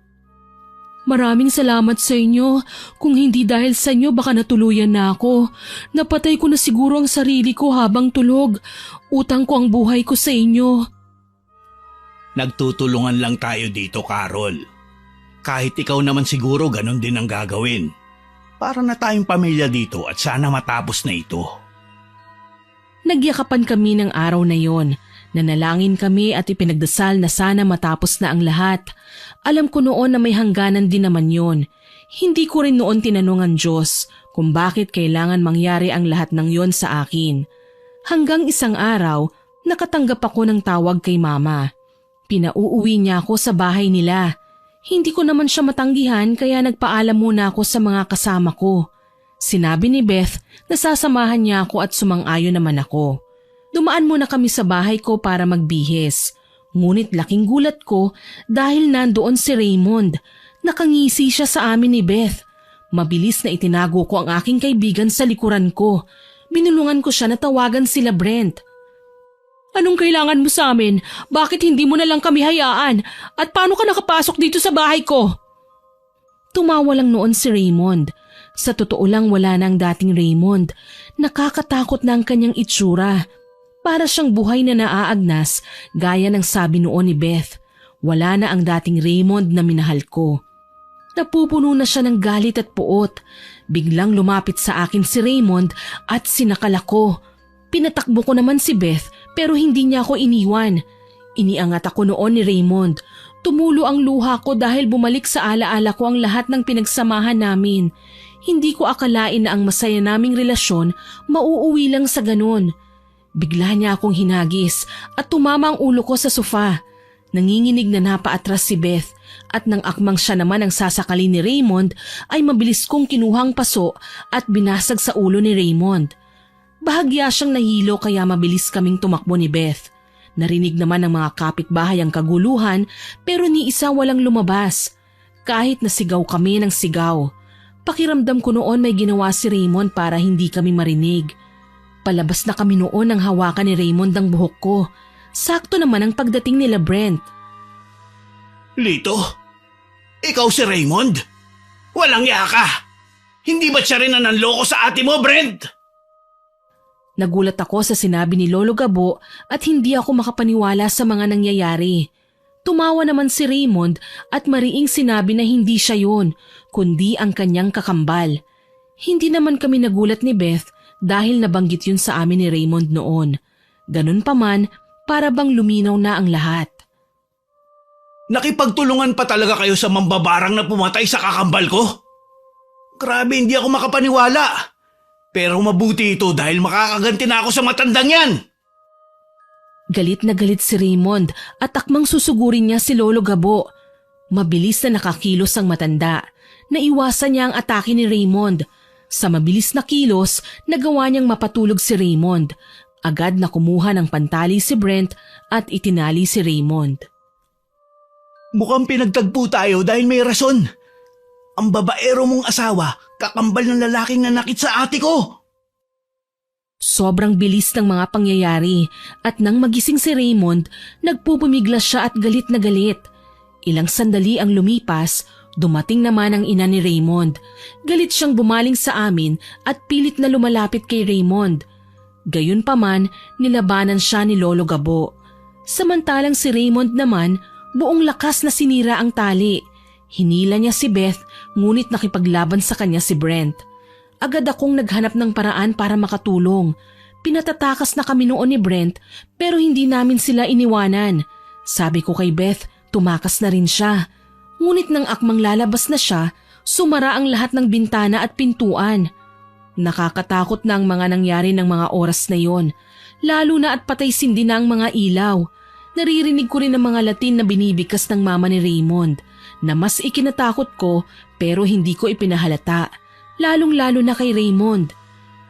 Maraming salamat sa inyo. Kung hindi dahil sa inyo baka natuluyan na ako. Napatay ko na siguro ang sarili ko habang tulog. Utang ko ang buhay ko sa inyo.
Nagtutulungan lang tayo dito, Carol. Kahit ikaw naman siguro ganun din ang gagawin. Para na tayong pamilya dito at sana matapos na ito.
Nagyakapan kami ng araw na yon. Nanalangin kami at ipinagdasal na sana matapos na ang lahat. Alam ko noon na may hangganan din naman yon. Hindi ko rin noon tinanong ang Diyos kung bakit kailangan mangyari ang lahat ng yon sa akin. Hanggang isang araw, nakatanggap ako ng tawag kay Mama. Pinauuwi niya ako sa bahay nila. Hindi ko naman siya matanggihan kaya nagpaalam muna ako sa mga kasama ko. Sinabi ni Beth na sasamahan niya ako at sumang-ayon naman ako. Dumaan muna kami sa bahay ko para magbihis. Ngunit laking gulat ko dahil nandoon si Raymond. Nakangisi siya sa amin ni Beth. Mabilis na itinago ko ang aking kaibigan sa likuran ko. Binulungan ko siya na tawagan sila Brent. Anong kailangan mo sa amin? Bakit hindi mo na lang kami hayaan? At paano ka nakapasok dito sa bahay ko? Tumawa lang noon si Raymond. Sa totoo lang wala na ang dating Raymond. Nakakatakot na ang kanyang itsura. Para siyang buhay na naaagnas gaya ng sabi noon ni Beth. Wala na ang dating Raymond na minahal ko. Napupuno na siya ng galit at puot. Biglang lumapit sa akin si Raymond at sinakal ako. Pinatakbo ko naman si Beth pero hindi niya ako iniwan. Iniangat ako noon ni Raymond. Tumulo ang luha ko dahil bumalik sa alaala ko ang lahat ng pinagsamahan namin. Hindi ko akalain na ang masaya naming relasyon mauuwi lang sa ganon. Bigla niya akong hinagis at tumama ang ulo ko sa sofa. Nanginginig na napaatras si Beth at nang akmang siya naman ang sasakali ni Raymond ay mabilis kong kinuhang paso at binasag sa ulo ni Raymond. Bahagya siyang nahilo kaya mabilis kaming tumakbo ni Beth. Narinig naman ng mga kapitbahay ang kaguluhan pero ni isa walang lumabas. Kahit nasigaw kami ng sigaw. Pakiramdam ko noon may ginawa si Raymond para hindi kami marinig. Palabas na kami noon nang hawakan ni Raymond ang buhok ko. Sakto naman ang pagdating nila Brent.
Lito? Ikaw si Raymond? Walang yaka! Hindi ba't siya rin na nanloko sa ate mo, Brent?
Nagulat ako sa sinabi ni Lolo Gabo at hindi ako makapaniwala sa mga nangyayari. Tumawa naman si Raymond at mariing sinabi na hindi siya yun, kundi ang kanyang kakambal. Hindi naman kami nagulat ni Beth dahil nabanggit yun sa amin ni Raymond noon. Ganun pa man, para bang luminaw na ang lahat.
Nakipagtulungan pa talaga kayo sa mambabarang na pumatay sa kakambal ko? Grabe, hindi ako makapaniwala. Pero mabuti ito dahil makakaganti na ako sa matandang yan.
Galit na galit si Raymond at akmang susugurin niya si Lolo Gabo. Mabilis na nakakilos ang matanda. Naiwasan niya ang atake ni Raymond. Sa mabilis na kilos, nagawa niyang mapatulog si Raymond. Agad na kumuha ng pantali si Brent at itinali si Raymond.
Mukhang pinagtagpo tayo dahil may rason. Ang babaero mong asawa, kakambal ng lalaking nanakit sa ate ko.
Sobrang bilis ng mga pangyayari at nang magising si Raymond, nagpupumiglas siya at galit na galit. Ilang sandali ang lumipas, dumating naman ang ina ni Raymond. Galit siyang bumaling sa amin at pilit na lumalapit kay Raymond. Gayunpaman, nilabanan siya ni Lolo Gabo. Samantalang si Raymond naman, buong lakas na sinira ang tali. Hinila niya si Beth, ngunit nakipaglaban sa kanya si Brent. Agad akong naghanap ng paraan para makatulong. Pinatatakas na kami noon ni Brent pero hindi namin sila iniwanan. Sabi ko kay Beth, tumakas na rin siya. Ngunit nang akmang lalabas na siya, Sumara ang lahat ng bintana at pintuan. Nakakatakot na ang mga nangyari ng mga oras na yon, lalo na at patay sindi na ang mga ilaw. Naririnig ko rin ang mga Latin na binibigkas ng mama ni Raymond na mas ikinatakot ko pero hindi ko ipinahalata, lalong-lalo na kay Raymond.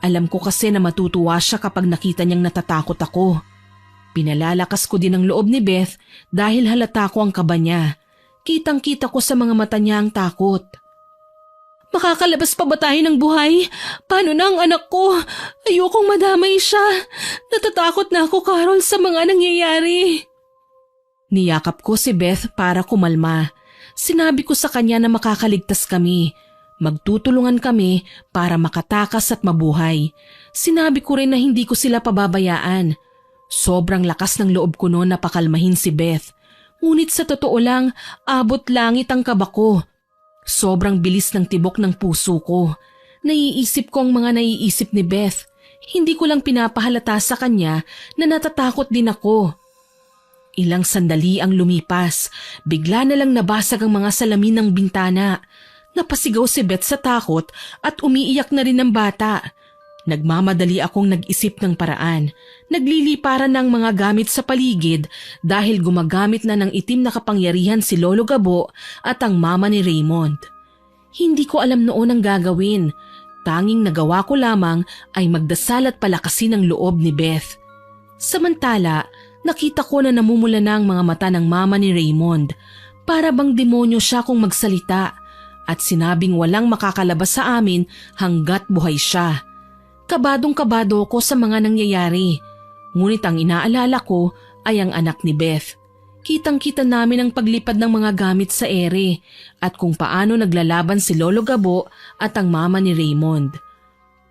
Alam ko kasi na matutuwa siya kapag nakita niyang natatakot ako. Pinalalakas ko din ang loob ni Beth dahil halata ko ang kaba niya. Kitang-kita ko sa mga mata niya ang takot. Makakalabas pa ba tayo ng buhay? Paano na ang anak ko? Ayokong madamay siya. Natatakot na ako, Carol, sa mga nangyayari. Niyakap ko si Beth para kumalma. Sinabi ko sa kanya na makakaligtas kami. Magtutulungan kami para makatakas at mabuhay. Sinabi ko rin na hindi ko sila pababayaan. Sobrang lakas ng loob ko noon na pakalmahin si Beth. Ngunit sa totoo lang, abot langit ang kaba ko. Sobrang bilis ng tibok ng puso ko. Naiisip ko ang mga naiisip ni Beth. Hindi ko lang pinapahalata sa kanya na natatakot din ako. Ilang sandali ang lumipas. Bigla na lang nabasag ang mga salamin ng bintana. Napasigaw si Beth sa takot at umiiyak na rin ang bata. Nagmamadali akong nag-isip ng paraan. Nagliliparan ng mga gamit sa paligid dahil gumagamit na ng itim na kapangyarihan si Lolo Gabo at ang mama ni Raymond. Hindi ko alam noon ang gagawin. Tanging nagawa ko lamang ay magdasal at palakasin ang loob ni Beth. Samantala, nakita ko na namumula na ang mga mata ng mama ni Raymond. Para bang demonyo siya kung magsalita at sinabing walang makakalabas sa amin hanggat buhay siya. Kabadong-kabado ko sa mga nangyayari. Ngunit ang inaalala ko ay ang anak ni Beth. Kitang-kita namin ang paglipad ng mga gamit sa ere at kung paano naglalaban si Lolo Gabo at ang mama ni Raymond.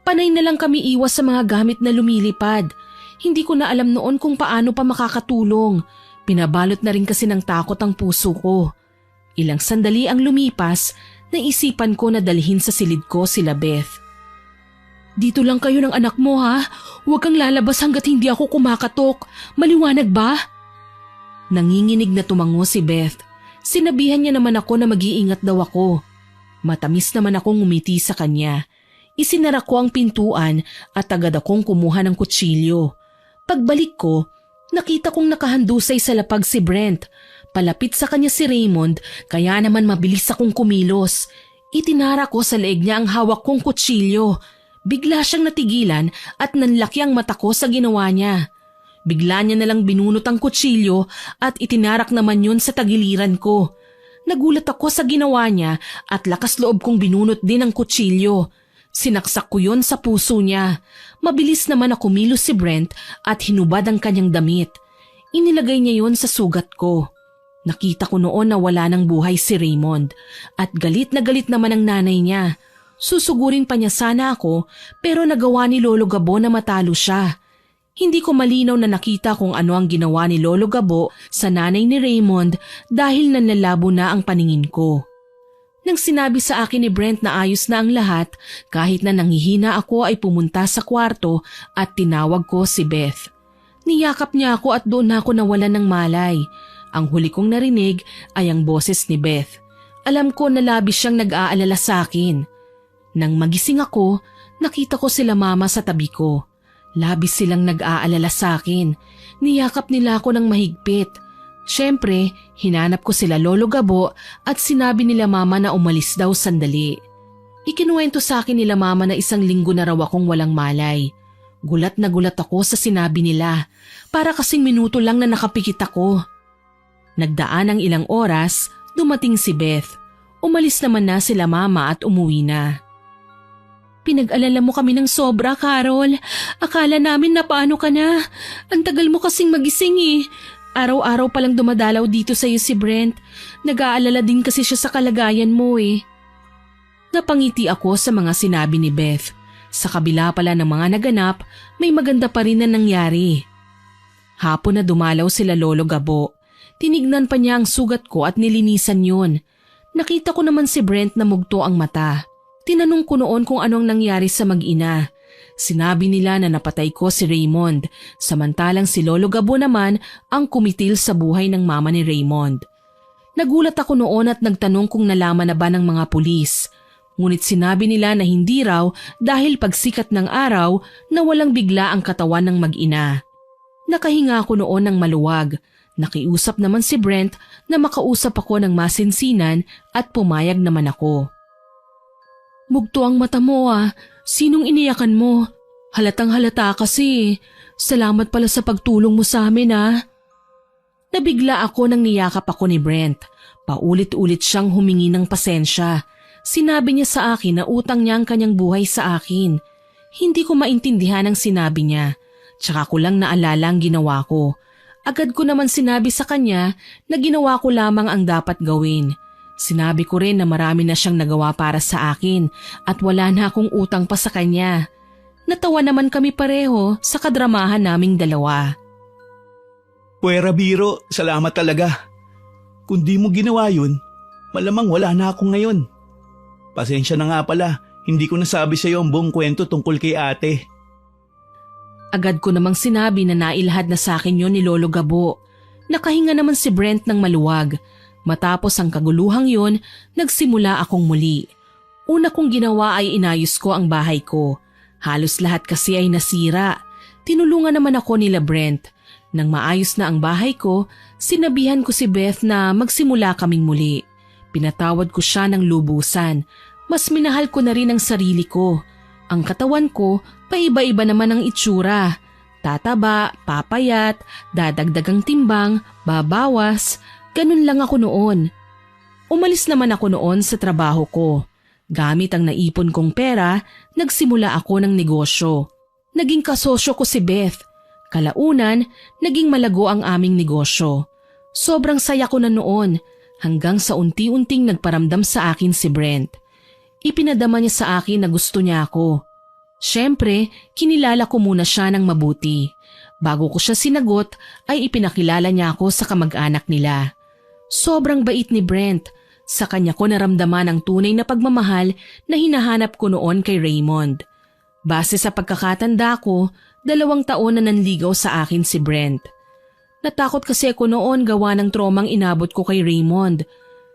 Panay na lang kami iwas sa mga gamit na lumilipad. Hindi ko na alam noon kung paano pa makakatulong. Pinabalot na rin kasi ng takot ang puso ko. Ilang sandali ang lumipas, naisipan ko na dalhin sa silid ko sila Beth. Dito lang kayo ng anak mo ha. Huwag kang lalabas hanggat hindi ako kumakatok. Maliwanag ba? Nanginginig na tumango si Beth. Sinabihan niya naman ako na mag-iingat daw ako. Matamis naman akong umiti sa kanya. Isinara ko ang pintuan at agad akong kumuha ng kutsilyo. Pagbalik ko, nakita kong nakahandusay sa lapag si Brent. Palapit sa kanya si Raymond kaya naman mabilis akong kumilos. Itinara ko sa leeg niya ang hawak kong kutsilyo. Bigla siyang natigilan at nanlaki ang mata ko sa ginawa niya. Bigla niya nalang binunot ang kutsilyo at itinarak naman yun sa tagiliran ko. Nagulat ako sa ginawa niya at lakas loob kong binunot din ang kutsilyo. Sinaksak ko yun sa puso niya. Mabilis naman na kumilos si Brent at hinubad ang kanyang damit. Inilagay niya yun sa sugat ko. Nakita ko noon na wala ng buhay si Raymond at galit na galit naman ang nanay niya. Susugurin pa niya sana ako pero nagawa ni Lolo Gabo na matalo siya. Hindi ko malinaw na nakita kung ano ang ginawa ni Lolo Gabo sa nanay ni Raymond dahil nanlalabo na ang paningin ko. Nang sinabi sa akin ni Brent na ayos na ang lahat, kahit na nanghihina ako ay pumunta sa kwarto at tinawag ko si Beth. Niyakap niya ako at doon ako nawalan ng malay. Ang huli kong narinig ay ang boses ni Beth. Alam ko na labis siyang nag-aalala sa akin. Nang magising ako, nakita ko sila mama sa tabi ko. Labis silang nag-aalala sa akin. Niyakap nila ako ng mahigpit. Siyempre, hinanap ko sila Lolo Gabo at sinabi nila mama na umalis daw sandali. Ikinuwento sa akin nila mama na 1 linggo na raw akong walang malay. Gulat na gulat ako sa sinabi nila. Para kasing minuto lang na nakapikit ako. Nagdaan ang ilang oras, dumating si Beth. Umalis naman na sila mama at umuwi na. Pinag-alala mo kami ng sobra, Carol. Akala namin na paano ka na. Ang tagal mo kasing magising eh. Araw-araw palang dumadalaw dito sa'yo si Brent. Nag-aalala din kasi siya sa kalagayan mo eh. Napangiti ako sa mga sinabi ni Beth. Sa kabila pala ng mga naganap, may maganda pa rin na nangyari. Hapon na dumalaw sila Lolo Gabo. Tinignan pa niya ang sugat ko at nilinisan yun. Nakita ko naman si Brent na mugto ang mata. Tinanong ko noon kung anong nangyari sa mag-ina. Sinabi nila na napatay ko si Raymond, samantalang si Lolo Gabo naman ang kumitil sa buhay ng mama ni Raymond. Nagulat ako noon at nagtanong kung nalaman na ba ng mga pulis. Ngunit sinabi nila na hindi raw dahil pagsikat ng araw nawalang bigla ang katawan ng mag-ina. Nakahinga ako noon ng maluwag. Nakiusap naman si Brent na makausap ako ng masinsinan at pumayag naman ako. Mugto ang mata mo ah. Sinong iniyakan mo? Halatang halata kasi. Salamat pala sa pagtulong mo sa amin ah. Nabigla ako nang niyakap ako ni Brent. Paulit-ulit siyang humingi ng pasensya. Sinabi niya sa akin na utang niya ang kanyang buhay sa akin. Hindi ko maintindihan ang sinabi niya. Tsaka ko lang naalala ang ginawa ko. Agad ko naman sinabi sa kanya na ginawa ko lamang ang dapat gawin. Sinabi ko rin na marami na siyang nagawa para sa akin at wala na akong utang pa sa kanya. Natawa naman kami pareho sa kadramahan naming dalawa.
Puwera biro, salamat talaga. Kung di mo ginawa yun, malamang wala na ako ngayon. Pasensya na nga pala, hindi ko nasabi sa iyo ang buong kwento tungkol kay ate.
Agad ko namang sinabi na nailahad na sa akin yon ni Lolo Gabo. Nakahinga naman si Brent ng maluwag. Matapos ang kaguluhang yon, nagsimula akong muli. Una kong ginawa ay inayos ko ang bahay ko. Halos lahat kasi ay nasira. Tinulungan naman ako nila Brent. Nang maayos na ang bahay ko, sinabihan ko si Beth na magsimula kaming muli. Pinatawad ko siya ng lubusan. Mas minahal ko na rin ang sarili ko. Ang katawan ko, paiba-iba naman ang itsura. Tataba, papayat, dadagdagang timbang, babawas, ganun lang ako noon. Umalis naman ako noon sa trabaho ko. Gamit ang naipon kong pera, nagsimula ako ng negosyo. Naging kasosyo ko si Beth. Kalaunan, naging malago ang aming negosyo. Sobrang saya ko na noon, hanggang sa unti-unting nagparamdam sa akin si Brent. Ipinadama niya sa akin na gusto niya ako. Siyempre, kinilala ko muna siya ng mabuti. Bago ko siya sinagot, ay ipinakilala niya ako sa kamag-anak nila. Sobrang bait ni Brent. Sa kanya ko naramdaman ang tunay na pagmamahal na hinahanap ko noon kay Raymond. Base sa pagkakatanda ko, 2 taon na nanligaw sa akin si Brent. Natakot kasi ako noon gawa ng tromang inabot ko kay Raymond.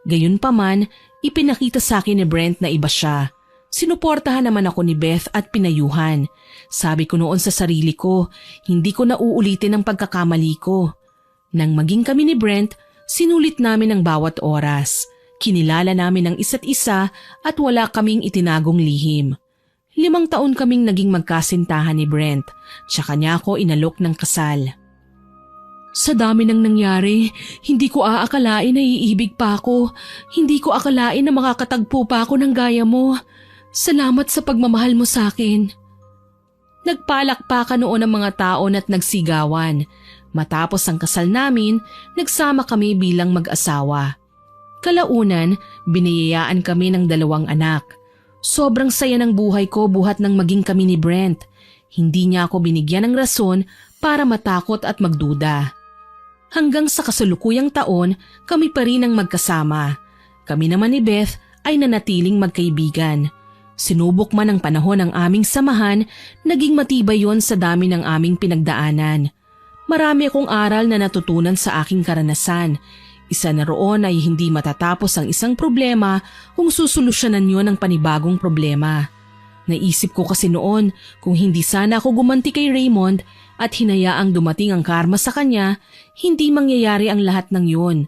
Gayunpaman, ipinakita sa akin ni Brent na iba siya. Sinuportahan naman ako ni Beth at pinayuhan. Sabi ko noon sa sarili ko, hindi ko na uulitin ang pagkakamali ko. Nang maging kami ni Brent, sinulit namin ang bawat oras. Kinilala namin ang isa't isa at wala kaming itinagong lihim. 5 taon kaming naging magkasintahan ni Brent, tsaka niya ako inalok ng kasal. Sa dami ng nangyari, hindi ko aakalain na iibig pa ako. Hindi ko akalain na makakatagpo pa ako ng gaya mo. Salamat sa pagmamahal mo sa akin. Nagpalakpakan noon ang mga taon at nagsigawan. Matapos ang kasal namin, nagsama kami bilang mag-asawa. Kalaunan, biniyayaan kami ng 2 anak. Sobrang saya ng buhay ko buhat nang maging kami ni Brent. Hindi niya ako binigyan ng rason para matakot at magduda. Hanggang sa kasalukuyang taon, kami pa rin ang magkasama. Kami naman ni Beth ay nanatiling magkaibigan. Sinubok man ang panahon ng aming samahan, naging matibay yon sa dami ng aming pinagdaanan. Marami akong aral na natutunan sa aking karanasan. Isa na roon ay hindi matatapos ang isang problema kung susolusyonan yon ng panibagong problema. Naisip ko kasi noon kung hindi sana ako gumanti kay Raymond at hinayaang dumating ang karma sa kanya, hindi mangyayari ang lahat ng yun.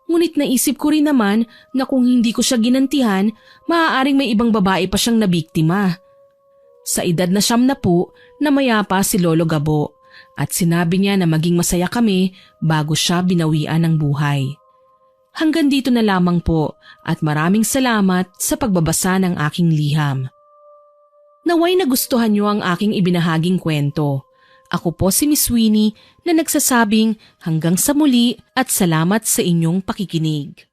Ngunit naisip ko rin naman na kung hindi ko siya ginantihan, maaaring may ibang babae pa siyang nabiktima. Sa edad na 90, namayapa si Lolo Gabo at sinabi niya na maging masaya kami bago siya binawian ng buhay. Hanggang dito na lamang po at maraming salamat sa pagbabasa ng aking liham. Naway nagustuhan niyo ang aking ibinahaging kwento. Ako po si Miss Winnie na nagsasabing hanggang sa muli at salamat sa inyong pakikinig.